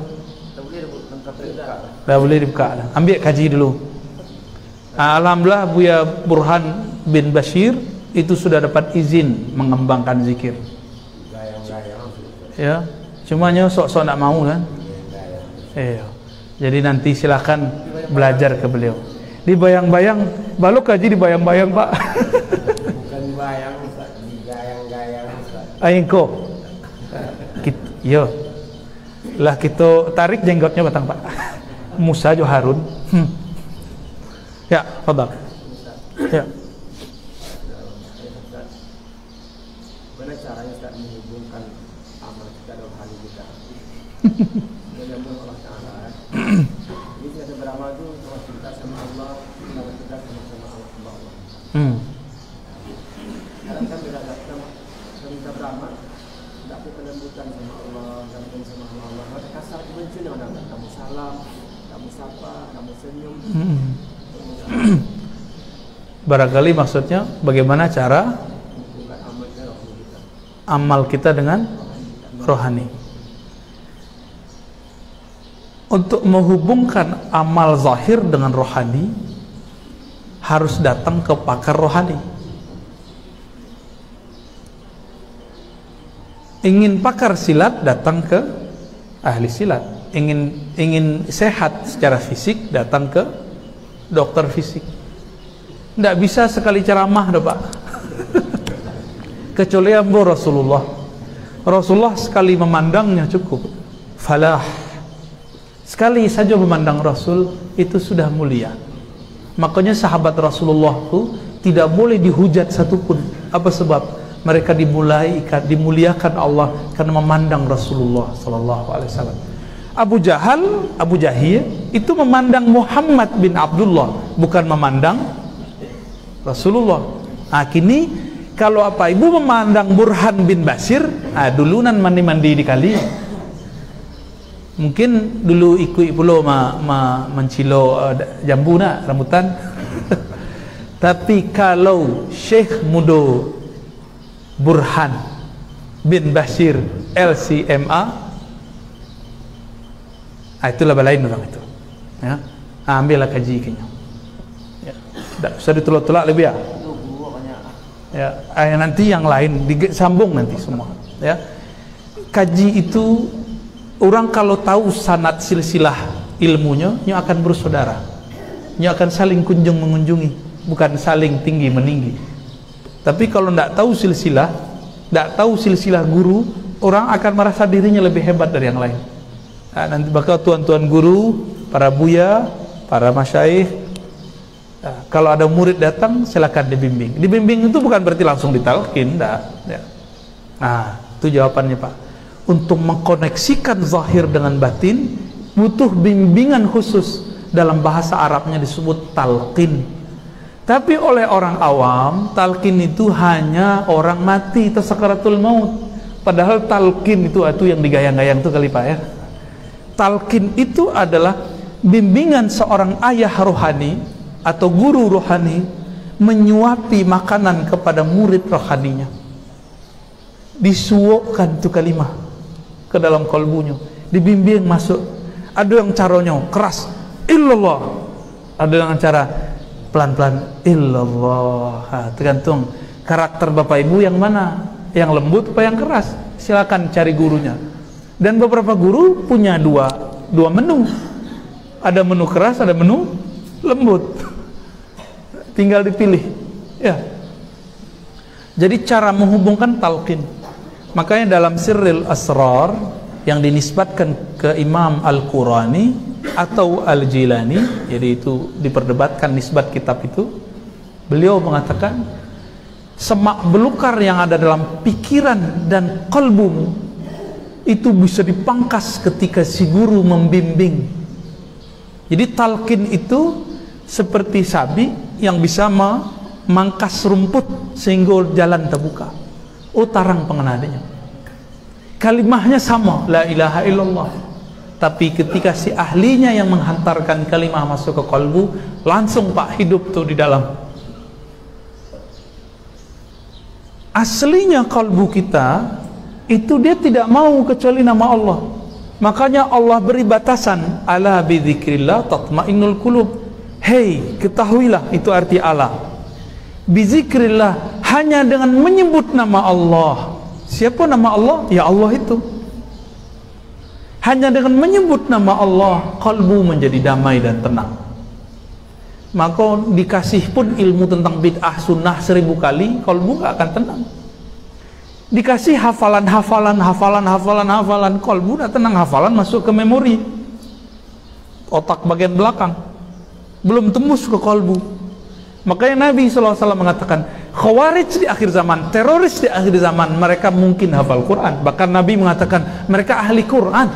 Dah boleh dibuka. Ambil kaji dulu. Alhamdulillah Buya Burhan bin Bashir itu sudah dapat izin mengembangkan zikir. Ya, cumanya sok-sok nak mau kan? Jadi nanti silakan belajar ke beliau. Dibayang-bayang, balu kaji dibayang-bayang Pak. Bukan dibayang, Ustaz, digayang-gayang Ustaz. Aingko. Yo. Lah kita tarik jenggotnya batang Pak. Musa jo Harun. Ya, fadal. Ya. Bagaimana caranya Ustaz menghubungkan amal kita dengan hal kita? Allah Ta'ala. Ini kita beramal itu sama kita sama Allah, sama kita sama Allah. Kadang kan kita minta beramal, tidak ada kelembutan sama Allah, ganteng sama Allah. Maka kasar kebenci dengan orang. Kamu salam, kamu sapa, kamu senyum. Barangkali maksudnya bagaimana cara amal kita dengan rohani. Untuk menghubungkan amal zahir dengan rohani harus datang ke pakar rohani. Ingin pakar silat, datang ke ahli silat. Ingin sehat secara fisik, datang ke dokter fisik. Tidak bisa sekali ceramah dah Pak. Kecuali Abu Rasulullah sekali memandangnya cukup. Falah. Sekali saja memandang Rasul itu sudah mulia. Makanya sahabat Rasulullah itu tidak boleh dihujat satupun. Apa sebab? Mereka dimuliakan Allah karena memandang Rasulullah sallallahu alaihi wasallam. Abu Jahil itu memandang Muhammad bin Abdullah, bukan memandang Rasulullah. Kini kalau apa ibu memandang Burhan bin Bashir, dulunan mandi di kali. Mungkin dulu ikut pulau mencilo jambu nak rambutan. Tapi kalau Syekh Mudo Burhan bin Bashir LCMA, itulah lain orang itu. Ya, ambillah kaji kayaknya. Ya, tak usah ditolak-tolak lebih ya. Ya, nanti yang lain disambung nanti semua. Ya, kaji itu orang kalau tahu sanad silsilah ilmunya, nya akan bersaudara, nya akan saling kunjung mengunjungi, bukan saling tinggi meninggi. Tapi kalau tidak tahu silsilah guru, orang akan merasa dirinya lebih hebat dari yang lain. Nah, nanti bakal tuan-tuan guru, para buya, para masyaikh, kalau ada murid datang silakan dibimbing. Dibimbing itu bukan berarti langsung ditalkin, enggak. Ya. Nah, itu jawabannya Pak. Untuk mengkoneksikan zahir dengan batin butuh bimbingan khusus, dalam bahasa Arabnya disebut talqin. Tapi oleh orang awam, talqin itu hanya orang mati atau sakaratul maut. Padahal talqin itu yang digayang-gayang itu kali Pak ya. Talqin itu adalah bimbingan seorang ayah rohani atau guru rohani menyuapi makanan kepada murid rohaninya, disuokkan itu kalimah ke dalam kalbunya, dibimbing masuk. Ada yang caranya keras, illallah, ada yang cara pelan-pelan, illallah. Tergantung karakter bapak ibu yang mana, yang lembut apa yang keras. Silakan cari gurunya. Dan beberapa guru punya dua menu, ada menu keras, ada menu lembut, tinggal dipilih ya. Jadi cara menghubungkan talqin, makanya dalam Sirril Asrar yang dinisbatkan ke Imam Al-Qurani atau Al-Jilani, jadi itu diperdebatkan nisbat kitab itu, beliau mengatakan semak belukar yang ada dalam pikiran dan kalbumu itu bisa dipangkas ketika si guru membimbing. Jadi talqin itu seperti sabi yang bisa memangkas rumput sehingga jalan terbuka. Oh, tarang pengenalinya. Kalimahnya sama, la ilaha illallah. Tapi ketika si ahlinya yang menghantarkan kalimah masuk ke kalbu, langsung Pak hidup tuh di dalam. Aslinya kalbu kita itu dia tidak mau kecuali nama Allah. Makanya Allah beri batasan, ala bidzikrillah tatmainnul qulub. Hei, ketahuilah itu arti Allah. Bizikrillah, hanya dengan menyebut nama Allah. Siapa nama Allah? Ya Allah itu. Hanya dengan menyebut nama Allah, kalbu menjadi damai dan tenang. Maka dikasih pun ilmu tentang bid'ah sunnah 1000 kali, kalbu gak akan tenang. Dikasih hafalan, kalbu udah tenang, hafalan masuk ke memori, otak bagian belakang, belum tembus ke kalbu. Makanya Nabi SAW mengatakan, khawarij di akhir zaman, teroris di akhir zaman, mereka mungkin hafal Quran. Bahkan Nabi mengatakan mereka ahli Quran.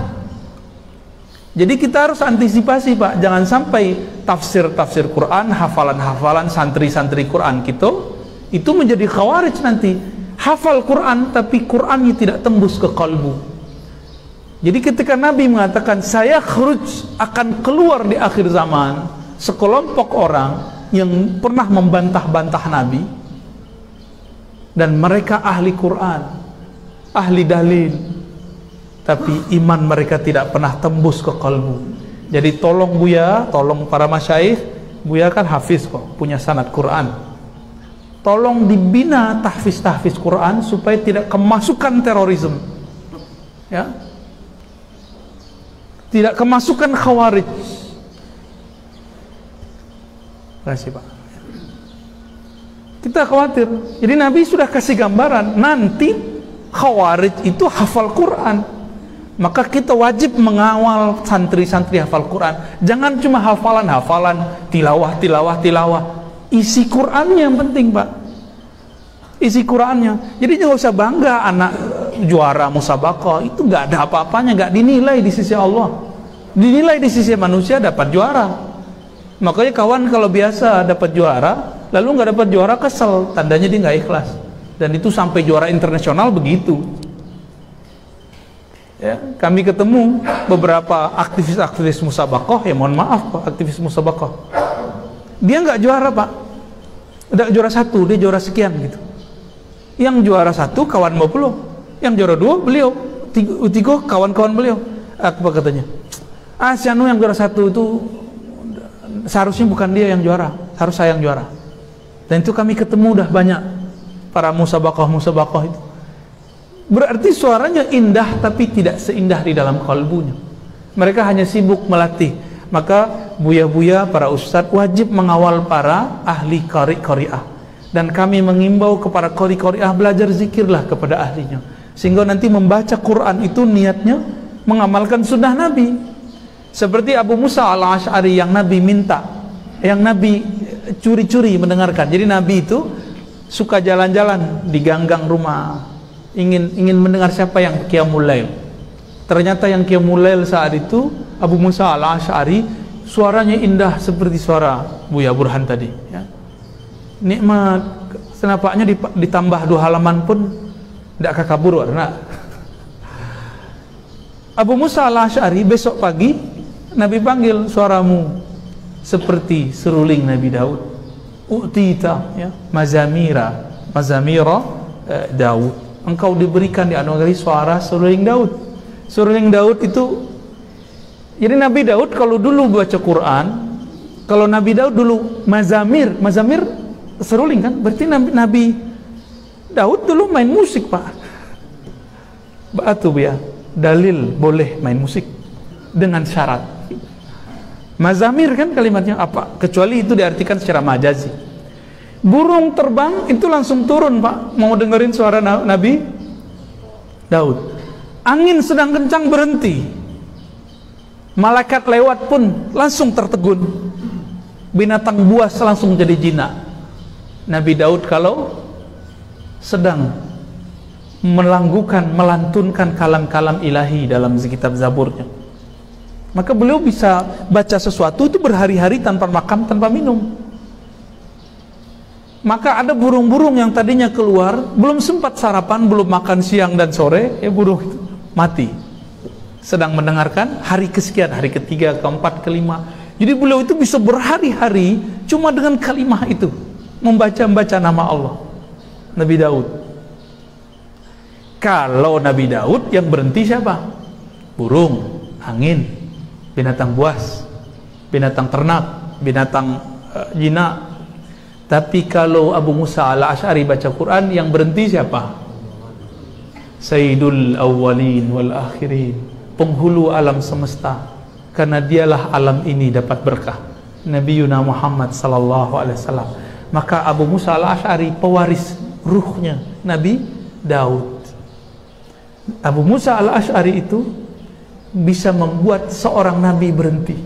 Jadi kita harus antisipasi Pak, jangan sampai tafsir Quran, hafalan santri-santri Quran kita itu menjadi khawarij nanti. Hafal Quran tapi Qurannya tidak tembus ke kalbu. Jadi ketika Nabi mengatakan saya khuruj, akan keluar di akhir zaman sekelompok orang yang pernah membantah-bantah Nabi, dan mereka ahli Quran, ahli dalil, tapi iman mereka tidak pernah tembus ke kalbu. Jadi tolong Buya, tolong para masyayikh, Buya kan hafiz kok, punya sanad Quran, tolong dibina tahfiz Quran supaya tidak kemasukan terorisme, ya, tidak kemasukan khawarij. Terima kasih Pak. Kita khawatir. Jadi Nabi sudah kasih gambaran nanti khawarij itu hafal Quran, maka kita wajib mengawal santri-santri hafal Quran. Jangan cuma hafalan, tilawah. Isi Qurannya yang penting Pak, isi Qurannya. Jadi jangan usah bangga anak juara musabaqah, itu nggak ada apa-apanya, nggak dinilai di sisi Allah, dinilai di sisi manusia dapat juara. Makanya kawan kalau biasa dapat juara lalu nggak dapat juara kesel, tandanya dia nggak ikhlas. Dan itu sampai juara internasional begitu. Ya, kami ketemu beberapa aktivis-aktivis musabakoh, ya mohon maaf Pak, aktivis musabakoh. Dia nggak juara Pak, nggak juara 1, dia juara sekian gitu. Yang juara 1 kawan beliau, yang juara 2 beliau, 3 kawan-kawan beliau. Apa katanya? Si anu yang juara 1 itu seharusnya bukan dia yang juara, harus saya yang juara. Dan itu kami ketemu udah banyak para musabakoh itu. Berarti suaranya indah tapi tidak seindah di dalam kalbunya. Mereka hanya sibuk melatih. Maka buya-buya, para ustadz wajib mengawal para ahli qari'ah. Dan kami mengimbau kepada qari'ah belajar zikirlah kepada ahlinya. Sehingga nanti membaca Quran itu niatnya mengamalkan sunnah Nabi. Seperti Abu Musa al-Ash'ari yang Nabi minta, yang Nabi curi-curi mendengarkan. Jadi Nabi itu suka jalan-jalan di ganggang rumah, ingin mendengar siapa yang qiyamul lail. Ternyata yang qiyamul lail saat itu Abu Musa al-Ash'ari, suaranya indah seperti suara Buya Burhan tadi ya. Nikmat, senapaknya ditambah 2 halaman pun tidak kakabur warna. Abu Musa al-Ash'ari besok pagi Nabi panggil, suaramu seperti seruling Nabi Daud. U'tita ya, mazamira Daud. Engkau diberikan, dianugerahi suara seruling Daud. Seruling Daud itu, jadi Nabi Daud kalau dulu baca Quran, kalau Nabi Daud dulu mazamir seruling kan, berarti Nabi Daud dulu main musik Pak. Batu ya, dalil boleh main musik dengan syarat. Mazamir kan kalimatnya apa? Kecuali itu diartikan secara majazi. Burung terbang itu langsung turun Pak, mau dengerin suara Nabi Daud. Angin sedang kencang berhenti, malaikat lewat pun langsung tertegun. Binatang buas langsung jadi jinak. Nabi Daud kalau sedang melantunkan kalam-kalam ilahi dalam kitab Zaburnya, maka beliau bisa baca sesuatu itu berhari-hari tanpa makan, tanpa minum. Maka ada burung-burung yang tadinya keluar, belum sempat sarapan, belum makan siang dan sore, ya burung itu mati. Sedang mendengarkan hari kesekian, hari ketiga, keempat, kelima. Jadi beliau itu bisa berhari-hari cuma dengan kalimah itu, membaca nama Allah. Nabi Daud. Kalau Nabi Daud yang berhenti siapa? Burung, angin, binatang buas, binatang ternak, binatang jinak. Tapi kalau Abu Musa al-Ash'ari baca Quran, yang berhenti siapa? Sayyidul awwalin wal akhirin, penghulu alam semesta, karena dialah alam ini dapat berkah, Nabi Yuna Muhammad sallallahu alaihi wasallam. Maka Abu Musa al-Ash'ari pewaris ruhnya Nabi Daud. Abu Musa al-Ash'ari itu bisa membuat seorang nabi berhenti.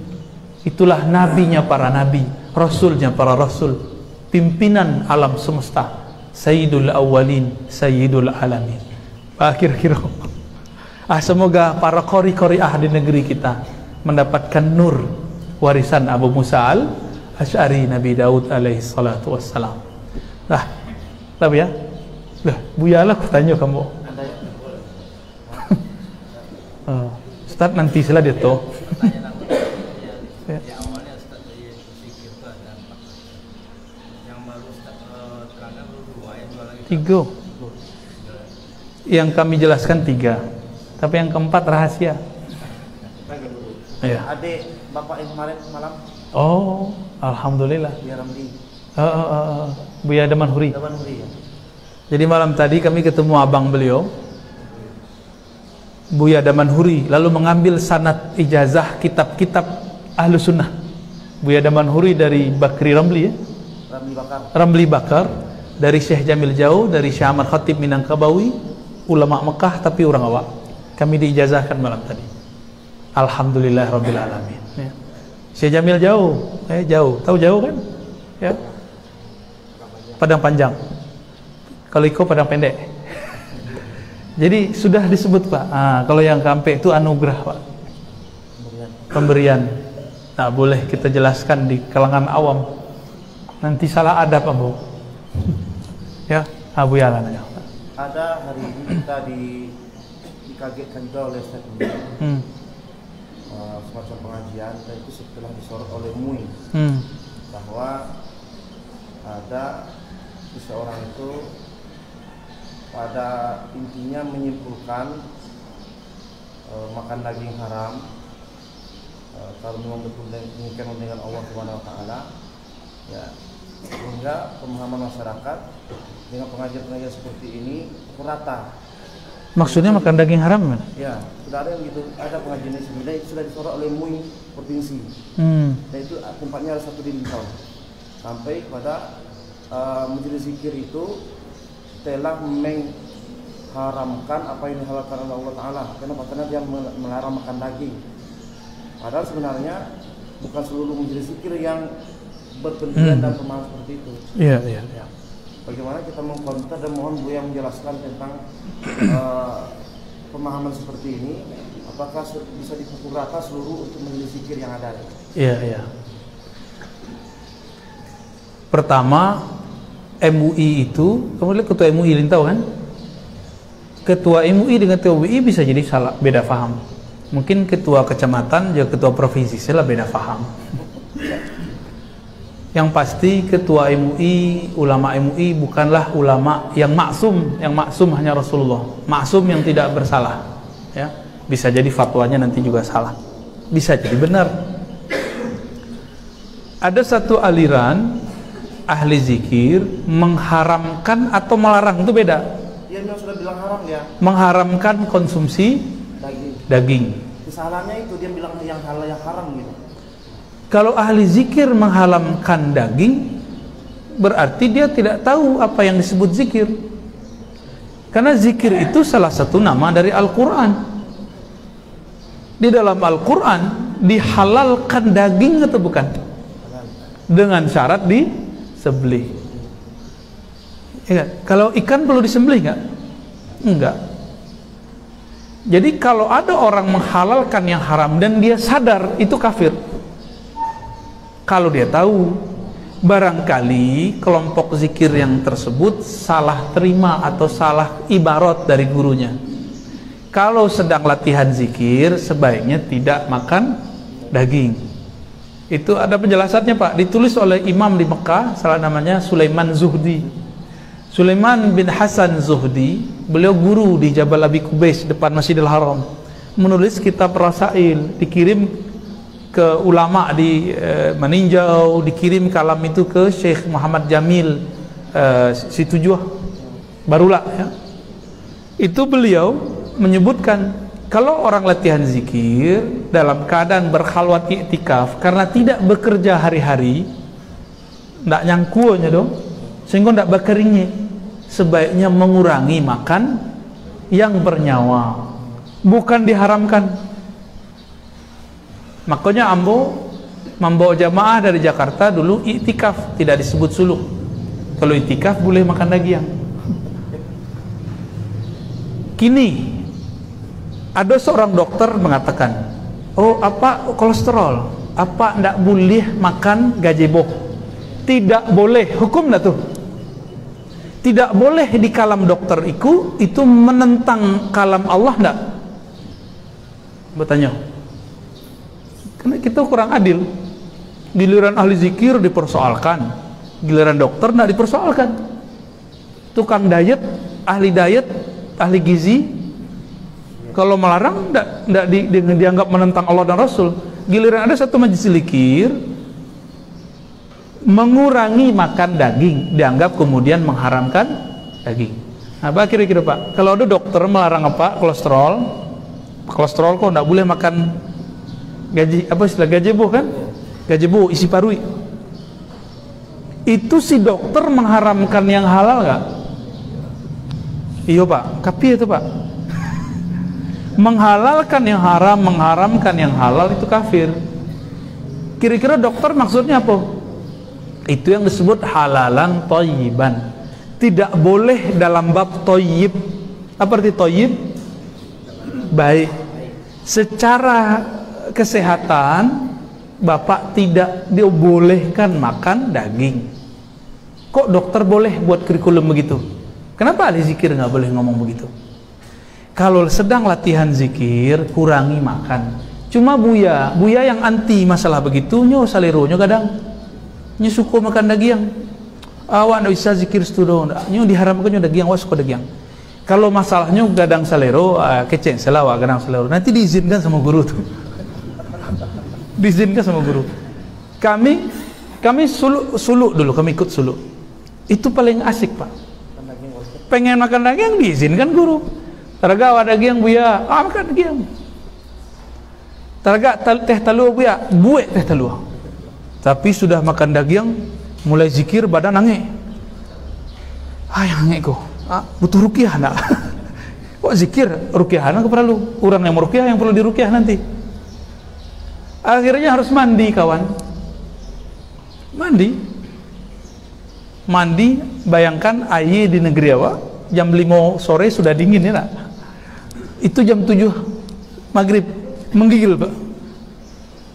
Itulah nabinya para nabi, rasulnya para rasul, pimpinan alam semesta, Sayyidul Awwalin, Sayyidul Alamin. Kira-kira semoga para qari'ah di negeri kita mendapatkan nur warisan Abu Musa al-Ash'ari Nabi Daud alaihi salatu wassalam. Tapi ya, buyalah aku tanya kamu. Ustaz nanti sila dia tuh. Tiga. Yang kami jelaskan 3, tapi yang keempat rahasia. Ya. Adik bapak yang kemarin malam. Oh, alhamdulillah. Buya Ramli. Buya Damanhuri. Ya. Jadi malam tadi kami ketemu abang beliau, Buya Damanhuri, lalu mengambil sanad ijazah kitab-kitab Ahlu Sunnah. Buya Damanhuri dari Bakri Ramli ya. Ramli Bakar. Dari Syekh Jamil Jauh, dari Syekh Ahmad Khatib Minangkabawi, ulama Mekah tapi orang awak. Kami diijazahkan malam tadi. Alhamdulillah Rabbil Alamin ya. Syekh Jamil Jauh, jauh, tahu jauh kan? Ya. Padang panjang. Kalau Iko padang pendek. Jadi sudah disebut Pak. Kalau yang kampe itu anugerah Pak. Pemberian. Nah, boleh kita jelaskan di kalangan awam. Nanti salah adab Abu. Ya, Abu Yalan aja. Ada hari ini kita di dikagetkan juga oleh statement semacam pengajian, dan itu setelah disorot oleh MUI bahwa ada seseorang itu pada intinya menyimpulkan makan daging haram kalau memang betul menginginkan dengan Allah Subhanahu Wa Taala, ya, sehingga pemahaman masyarakat dengan pengajian-pengajian seperti ini rata. Maksudnya makan daging haram kan? Ya, sudah ada yang gitu, ada pengajian di sini, dan sudah disorot oleh MUI provinsi. Dan itu tempatnya ada satu di Riau. Sampai pada majelis zikir itu telah mengharamkan apa yang dihalalkan oleh Allah Taala. Karena dia melarang makan daging. Padahal sebenarnya bukan seluruh majelis zikir yang berpendirian dan pemahaman seperti itu. Iya. Bagaimana kita mengkonter dan mohon Buya menjelaskan tentang pemahaman seperti ini, apakah bisa dipukul rata seluruh untuk majelis zikir yang ada? Iya. Pertama, MUI itu, kamu lihat ketua MUI Lintau kan? Ketua MUI dengan ketua MUI bisa jadi salah, beda paham. Mungkin ketua kecamatan juga ketua provinsi salah beda paham. Yang pasti ketua MUI, ulama MUI bukanlah ulama yang maksum hanya Rasulullah, maksum yang tidak bersalah. Ya, bisa jadi fatwanya nanti juga salah, bisa jadi benar. Ada satu aliran ahli zikir mengharamkan atau melarang, itu beda. Dia memang sudah bilang haram ya. Mengharamkan konsumsi daging. Kesalahannya itu dia bilang yang halal yang haram gitu. Kalau ahli zikir mengharamkan daging, berarti dia tidak tahu apa yang disebut zikir. Karena zikir itu salah satu nama dari Al-Quran. Di dalam Al-Quran dihalalkan daging atau bukan? Dengan syarat disembelih. Ya, kalau ikan perlu disembelih nggak? Enggak. Jadi kalau ada orang menghalalkan yang haram dan dia sadar, itu kafir. Kalau dia tahu, barangkali kelompok zikir yang tersebut salah terima atau salah ibarat dari gurunya. Kalau sedang latihan zikir, sebaiknya tidak makan daging. Itu ada penjelasannya Pak, ditulis oleh imam di Mekah, salah namanya Sulaiman Zuhdi. Sulaiman bin Hasan Zuhdi, beliau guru di Jabal Abi Qubais depan Masjidil Haram, menulis kitab Rasail, dikirim ke ulama di meninjau, dikirim kalam itu ke Syekh Muhammad Jamil Situjuh Barulah ya. Itu beliau menyebutkan kalau orang latihan zikir dalam keadaan berkhalwat iktikaf karena tidak bekerja hari-hari, ndak nyangkuanya dong, sehingga ndak berkeringnya, sebaiknya mengurangi makan yang bernyawa, bukan diharamkan. Makanya ambo membawa jamaah dari Jakarta dulu iktikaf, tidak disebut suluk. Kalau iktikaf boleh makan daging. Kini ada seorang dokter mengatakan, oh apa kolesterol, apa ndak boleh makan gazebo? Tidak boleh, hukum dah tuh. Tidak boleh di kalam dokter itu menentang kalam Allah ndak? Bertanya. Karena kita kurang adil. Giliran ahli zikir dipersoalkan, giliran dokter ndak dipersoalkan. Tukang diet, ahli gizi, kalau melarang ndak dianggap menentang Allah dan Rasul. Giliran ada satu majelis zikir mengurangi makan daging, dianggap kemudian mengharamkan daging. Apa kira-kira Pak? Kalau ada dokter melarang apa? Kolesterol kok ndak boleh makan gazebo kan? Gazebo isi parui. Itu si dokter mengharamkan yang halal nggak? Iya Pak, kapi itu Pak. Menghalalkan yang haram, mengharamkan yang halal itu kafir. Kira-kira dokter maksudnya apa? Itu yang disebut halalan thayyiban. Tidak boleh dalam bab thayyib. Apa arti thayyib? Baik. Secara kesehatan Bapak tidak dibolehkan makan daging. Kok dokter boleh buat kurikulum begitu? Kenapa ahli zikir nggak boleh ngomong begitu? Kalau sedang latihan zikir, kurangi makan. Cuma Buya yang anti masalah begitu, nyo salero nyo kadang nyo suka makan daging. Awak ndak bisa zikir studo, nyo diharamkan nyo daging, awak suka daging. Kalau masalahnya kadang salero, keceng selawak kadang salero. Nanti diizinkan sama guru tuh. Diizinkan sama guru. Kami suluk dulu, kami ikut suluk. Itu paling asik, Pak. Pengen makan daging diizinkan guru. Taraga awak daging Buya, makan daging. Taraga teh talua Buya, buek teh talua. Tapi sudah makan daging, mulai zikir badan nangis. Yang nangis kok. Butuh ruqyah nak. Kok zikir ruqyah nak perlu. Orang yang meruqyah yang perlu diruqyah nanti. Akhirnya harus mandi kawan. Mandi, bayangkan air di negeri awak jam 5 sore sudah dingin ya nak. Itu jam 7 maghrib menggigil Pak.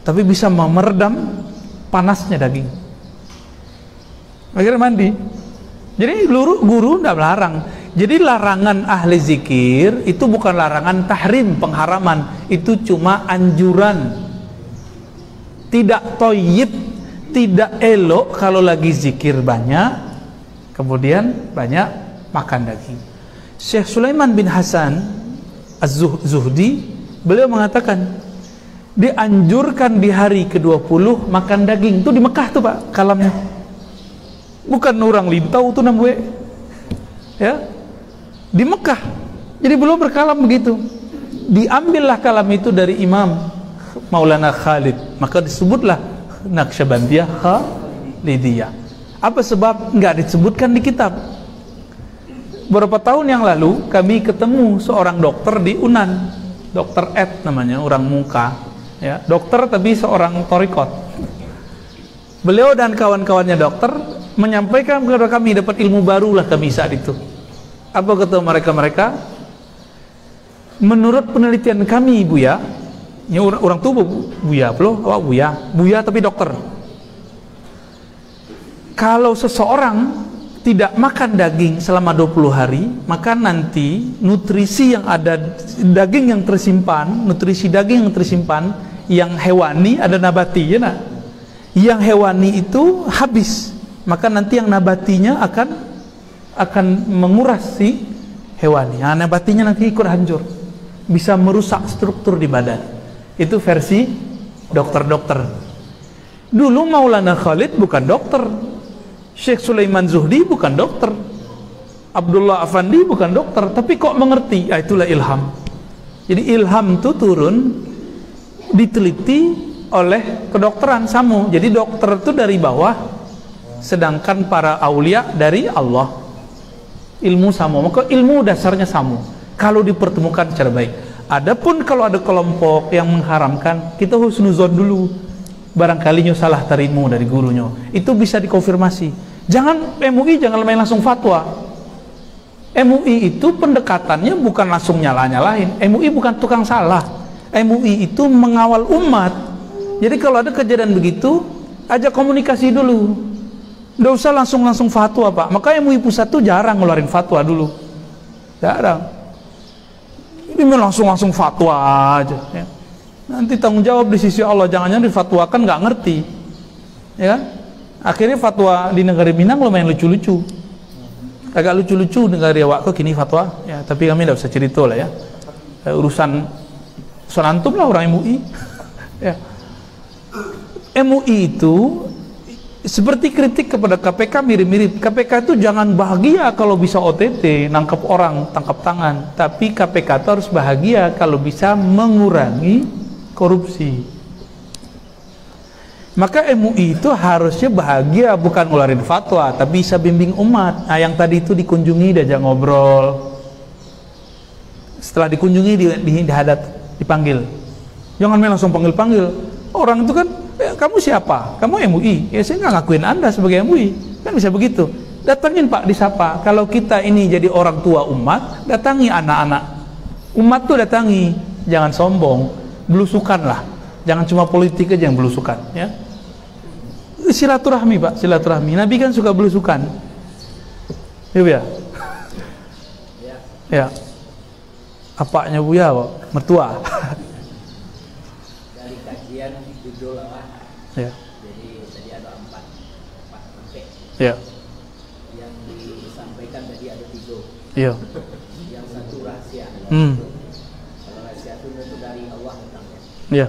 Tapi bisa meredam panasnya daging. Akhirnya mandi. Jadi guru tidak melarang. Jadi larangan ahli zikir itu bukan larangan tahrim, pengharaman. Itu cuma anjuran. Tidak toyib, tidak elok kalau lagi zikir banyak, kemudian banyak makan daging. Syekh Sulaiman bin Hasan Az-Zuhdi, beliau mengatakan dianjurkan di hari ke-20 makan daging. Itu di Mekah tuh Pak kalamnya. Bukan orang Lintau tuh namanya. Ya. Di Mekah. Jadi beliau berkalam begitu. Diambillah kalam itu dari Imam Maulana Khalid, maka disebutlah Naqsyabandiyah Khalidiyah. Apa sebab enggak disebutkan di kitab? Beberapa tahun yang lalu kami ketemu seorang dokter di Unan, Dokter Ed namanya, orang muka, ya, dokter tapi seorang torikot. Beliau dan kawan-kawannya dokter menyampaikan kepada kami, dapat ilmu baru lah kami saat itu. Apa kata mereka? Menurut penelitian kami Buya, ini orang tua Buya, awak Buya tapi dokter. Kalau seseorang tidak makan daging selama 20 hari, maka nanti nutrisi yang ada daging yang tersimpan, nutrisi daging yang tersimpan, yang hewani ada nabati ya nak. Yang hewani itu habis, maka nanti yang nabatinya akan menguras si hewani. Nah, nabatinya nanti ikut hancur, bisa merusak struktur di badan. Itu versi dokter-dokter. Dulu Maulana Khalid bukan dokter, Syekh Sulaiman Zuhdi bukan dokter, Abdullah Afandi bukan dokter, tapi kok mengerti? Itulah ilham. Jadi ilham itu turun, diteliti oleh kedokteran samu. Jadi dokter itu dari bawah, sedangkan para aulia dari Allah. Ilmu samu, maka ilmu dasarnya samu kalau dipertemukan secara baik. Adapun kalau ada kelompok yang mengharamkan, kita husnuzon dulu. Barangkali salah tarimu dari gurunya. Itu bisa dikonfirmasi. Jangan MUI jangan main langsung fatwa. MUI itu pendekatannya bukan langsung nyala-nyalain. MUI bukan tukang salah. MUI itu mengawal umat. Jadi kalau ada kejadian begitu, ajak komunikasi dulu. Nggak usah langsung fatwa Pak. Maka MUI pusat tuh jarang ngeluarin fatwa dulu. Jarang. Ini langsung fatwa aja ya. Nanti tanggung jawab di sisi Allah, jangan-jangan difatwakan nggak ngerti ya. Akhirnya fatwa di negara Minang lumayan lucu-lucu, agak lucu-lucu negara awak kok kini fatwa ya, tapi kami nggak usah cerita lah ya, urusan antum lah orang MUI ya. MUI itu seperti kritik kepada KPK mirip-mirip. KPK itu jangan bahagia kalau bisa OTT, nangkap orang, tangkap tangan. Tapi KPK itu harus bahagia kalau bisa mengurangi korupsi. Maka MUI itu harusnya bahagia bukan ngeluarin fatwa, tapi bisa bimbing umat. Nah, yang tadi itu dikunjungi, diajak ngobrol. Setelah dikunjungi, dipanggil. Jangan main langsung panggil-panggil. Orang itu kan, kamu siapa? Kamu MUI? Ya saya nggak ngakuin Anda sebagai MUI. Kan bisa begitu. Datangin Pak, disapa. Kalau kita ini jadi orang tua umat, datangi anak-anak umat tuh, datangi. Jangan sombong, belusukan lah. Jangan cuma politik aja yang belusukan ya. Silaturahmi Pak, silaturahmi. Nabi kan suka belusukan. Ya. Ya. Apaknya Buya, mertua. Dari kajian judul apa? Ya. Jadi tadi ada empat topik. Ya. Yang disampaikan tadi ada 3. Iya. Yang satu rahasia. Kalau rahasia itu dari Allah datangnya. Iya.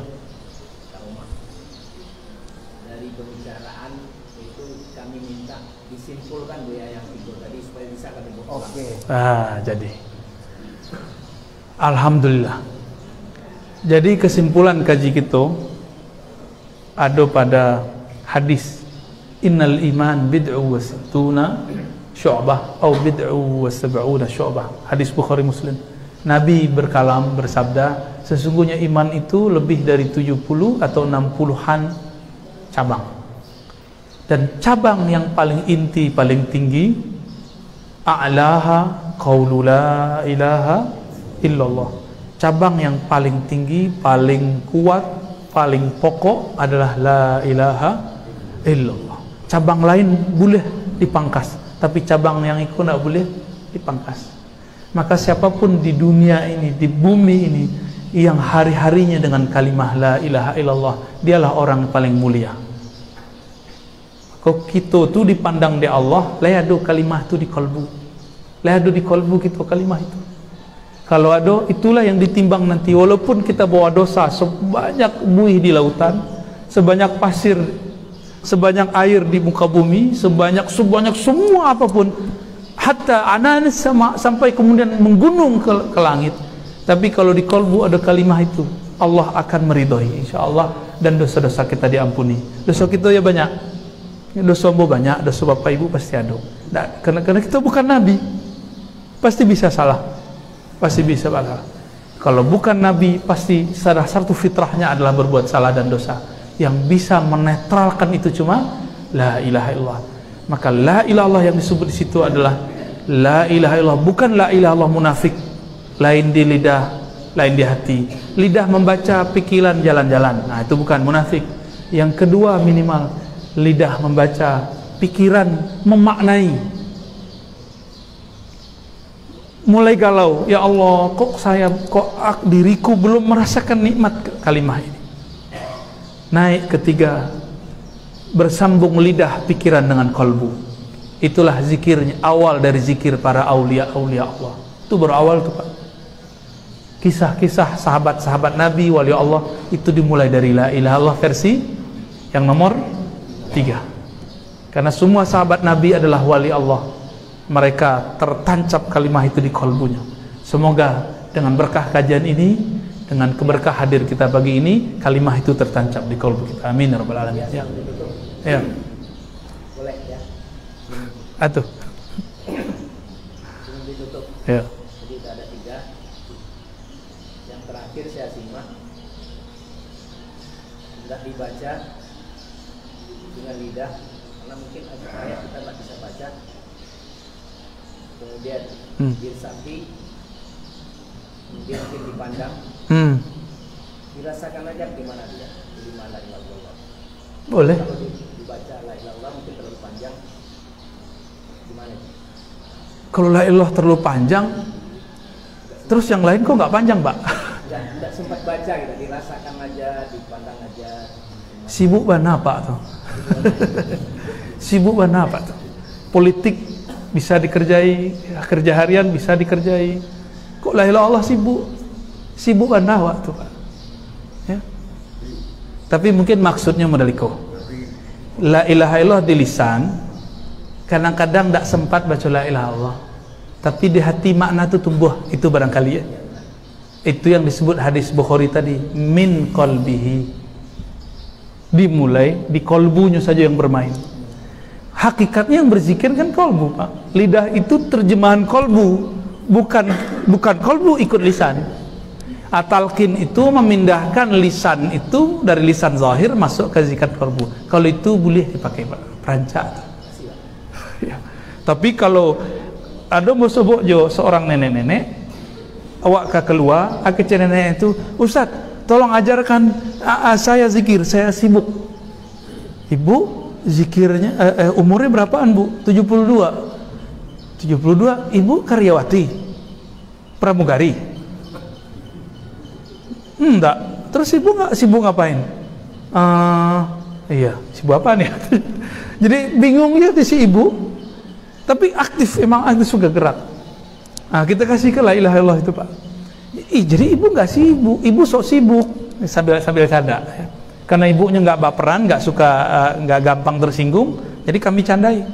Dari pembicaraan itu kami minta disimpulkan Buya yang 3 tadi supaya bisa kami buka. Oke. Jadi alhamdulillah. Jadi kesimpulan kaji kita ada pada hadis innal iman bid'u wa sittuna syu'bah atau bid'u wa sab'una syu'bah. Hadis Bukhari Muslim. Nabi berkalam bersabda, sesungguhnya iman itu lebih dari 70 atau 60-an cabang. Dan cabang yang paling inti, paling tinggi, a'laha qaulu la ilaha illallah. Cabang yang paling tinggi, paling kuat, paling pokok adalah la ilaha illallah. Cabang lain boleh dipangkas, tapi cabang yang itu tidak boleh dipangkas. Maka siapapun di dunia ini, di bumi ini, yang hari-harinya dengan kalimah la ilaha illallah, dialah orang yang paling mulia. Kok kita tu dipandang di Allah, layadu kalimah tu di kalbu. Layadu di kalbu kita kalimah itu. Kalau ada, itulah yang ditimbang nanti. Walaupun kita bawa dosa sebanyak buih di lautan, sebanyak pasir, sebanyak air di muka bumi, sebanyak semua apapun, hatta anan sama sampai kemudian menggunung ke langit. Tapi kalau di kalbu ada kalimah itu, Allah akan meridhoi insyaallah, dan dosa-dosa kita diampuni. Dosa kita ya banyak, dosa banyak, dosa bapak ibu pasti ada. Karena kita bukan nabi, pasti bisa salah, pasti bisa salah. Kalau bukan nabi, pasti salah satu fitrahnya adalah berbuat salah dan dosa. Yang bisa menetralkan itu cuma la ilaha illallah. Maka la ilaha illallah yang disebut di situ adalah la ilaha illallah, bukan la ilaha illallah munafik, lain di lidah, lain di hati. Lidah membaca, pikiran jalan-jalan, nah itu bukan munafik. Yang kedua, minimal lidah membaca, pikiran memaknai. Mulai galau, ya Allah, kok diriku belum merasakan nikmat kalimah ini. Naik ketiga, bersambung lidah pikiran dengan kalbu. Itulah zikirnya, awal dari zikir para aulia-aulia Allah. Itu berawal tuh Pak. Kisah-kisah sahabat-sahabat Nabi, wali Allah, itu dimulai dari la ilaha illallah versi yang nomor 3. Karena semua sahabat Nabi adalah wali Allah. Mereka tertancap kalimah itu di kalbunya. Semoga dengan berkah kajian ini, dengan keberkah hadir kita pagi ini, kalimah itu tertancap di kalbu kita. Amin ya rabbal alamin. Ya. Ya. Boleh ya. Atuh. Sebelum ditutup. Ya. Jadi ada 3. Yang terakhir saya simak. Tidak dibaca dengan lidah, karena mungkin ayat kita tidak bisa baca. Kemudian diresapi, kemudian mungkin dipandang, dirasakan aja gimana dia, di mana la ilaha illallah. Boleh. Kalau dibaca la ilaha illallah mungkin terlalu panjang, gimana? Kalau la ilah terlalu panjang, terus yang lain kok nggak panjang Pak? Tidak sempat baca gitu, dirasakan aja, dipandang aja. Sibuk banget Pak tuh. Sibuk banget Pak tuh. Politik bisa dikerjai, kerja harian bisa dikerjai. Kok la ilaha illallah sibuk banget waktu Pak. Ya. Tapi mungkin maksudnya modaliko. La ilaha illallah di lisan, kadang-kadang tidak sempat baca la ilaha illallah. Tapi di hati makna itu tumbuh, itu barangkali ya. Itu yang disebut hadis Bukhari tadi, min qalbihi. Dimulai di kolbunya saja yang bermain. Hakikatnya yang berzikir kan kolbu Pak. Lidah itu terjemahan kolbu, bukan kolbu ikut lisan. Atalkin itu memindahkan lisan itu dari lisan zahir masuk ke zikir kolbu. Kalau itu boleh dipakai Pak, perancak. Ya. Tapi kalau ada musuh bojo seorang nenek-nenek, awak ke keluar, akhirnya nenek itu, Ustaz, tolong ajarkan saya zikir, saya sibuk. Ibu zikirnya umurnya berapaan Bu? 72. Ibu karyawati, pramugari. Enggak. Terus sibuk ngapain? Iya, sibuk apa nih? Jadi bingung ya si ibu. Tapi aktif, emang aktif juga gerak. Nah, kita kasih ke la ilaha illallah itu, Pak. Jadi ibu nggak sibuk, ibu sok sibuk sambil canda. Ya. Karena ibunya nggak baperan, nggak suka, nggak gampang tersinggung, jadi kami candai.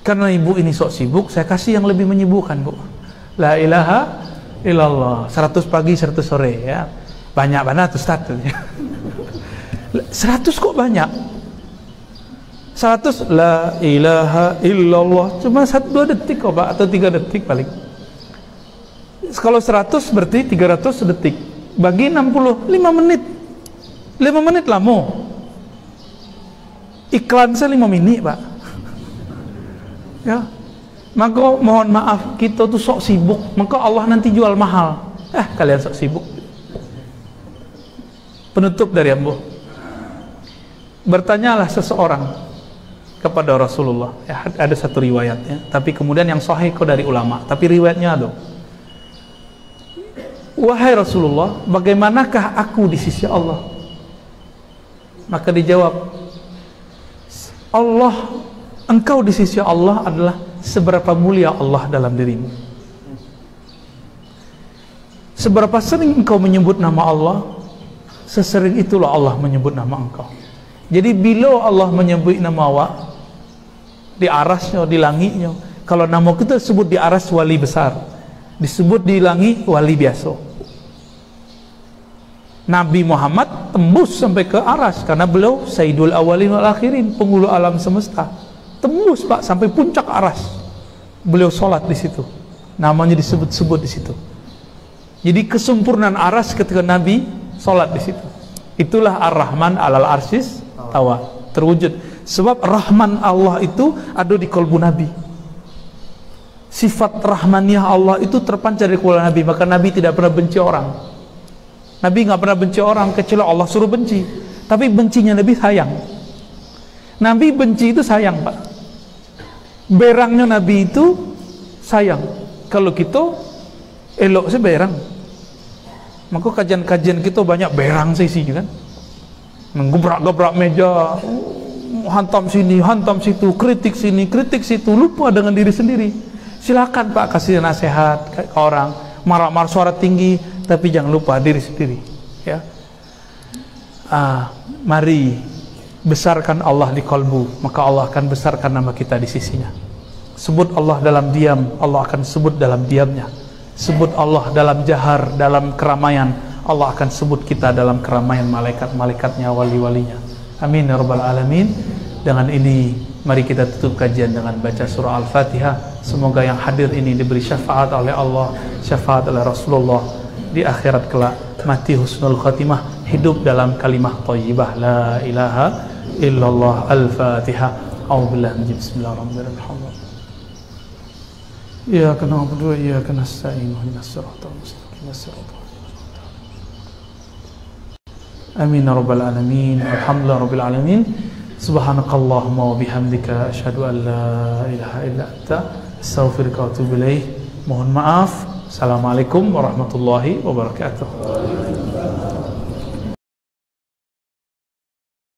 Karena ibu ini sok sibuk, saya kasih yang lebih menyibukkan, Bu. La ilaha illallah, 100 pagi 100 sore ya. Banyak banget Ustaz. 100 kok banyak? 100 la ilaha illallah cuma 1-2 detik kok, Pak, atau 3 detik paling. Kalau 100 berarti 300 detik. Bagi 60, 5 menit. 5 menit lah mau. Iklan saya 5 menit, Pak. Ya. Maka mohon maaf, kita tuh sok sibuk, maka Allah nanti jual mahal. Kalian sok sibuk. Penutup dari Ambo. Bertanyalah seseorang kepada Rasulullah. Ya, ada satu riwayatnya, tapi kemudian yang sahih kok dari ulama, tapi riwayatnya ada. Wahai Rasulullah, bagaimanakah aku di sisi Allah? Maka dijawab, Allah, engkau di sisi Allah adalah seberapa mulia Allah dalam dirimu. Seberapa sering engkau menyebut nama Allah, sesering itulah Allah menyebut nama engkau. Jadi bila Allah menyebut nama awak di arasnya, di langitnya, kalau nama kita sebut di aras wali besar, disebut di langit wali biasa. Nabi Muhammad tembus sampai ke aras karena beliau Sayyidul Awalin wal Akhirin, penghulu alam semesta. Tembus, Pak, sampai puncak aras. Beliau sholat di situ. Namanya disebut-sebut di situ. Jadi kesempurnaan aras ketika Nabi sholat di situ. Itulah Ar-Rahman alal arsis tawa, terwujud. Sebab Rahman Allah itu ada di kalbu Nabi. Sifat Rahmaniyah Allah itu terpancar di kalbu Nabi. Maka Nabi tidak pernah benci orang. Nabi nggak pernah benci orang kecuali Allah suruh benci. Tapi bencinya Nabi sayang. Nabi benci itu sayang, Pak. Berangnya Nabi itu sayang. Kalau kita elok sih berang. Maka kajian-kajian kita banyak berang sih kan. Gebrak-gebrak meja, hantam sini, hantam situ, kritik sini, kritik situ, lupa dengan diri sendiri. Silakan, Pak, kasih nasihat ke orang, marah-marah suara tinggi, tapi jangan lupa diri sendiri, ya. Mari besarkan Allah di kalbu, maka Allah akan besarkan nama kita di sisinya. Sebut Allah dalam diam, Allah akan sebut dalam diamnya. Sebut Allah dalam jahar, dalam keramaian, Allah akan sebut kita dalam keramaian malaikat-malaikatnya, wali-walinya. Amin ya rabbal alamin. Dengan ini mari kita tutup kajian dengan baca surah Al-Fatihah. Semoga yang hadir ini diberi syafaat oleh Allah, syafaat oleh Rasulullah di akhirat kelak, mati husnul khatimah, hidup dalam kalimah thayyibah la ilaha illallah. Al-Fatihah. A'udzubillahi minasy bismillahirrahmanirrahim. Iyyaka na'budu wa iyyaka nasta'in ihdinas siratal mustaqim siratal. Amin ya rabbal alamin. Alhamdulillah rabbil alamin. Subhanakallahumma wa bihamdika asyhadu an la ilaha illa anta astaghfiruka wa atubu ilaik. Mohon maaf. Assalamualaikum warahmatullahi wabarakatuh.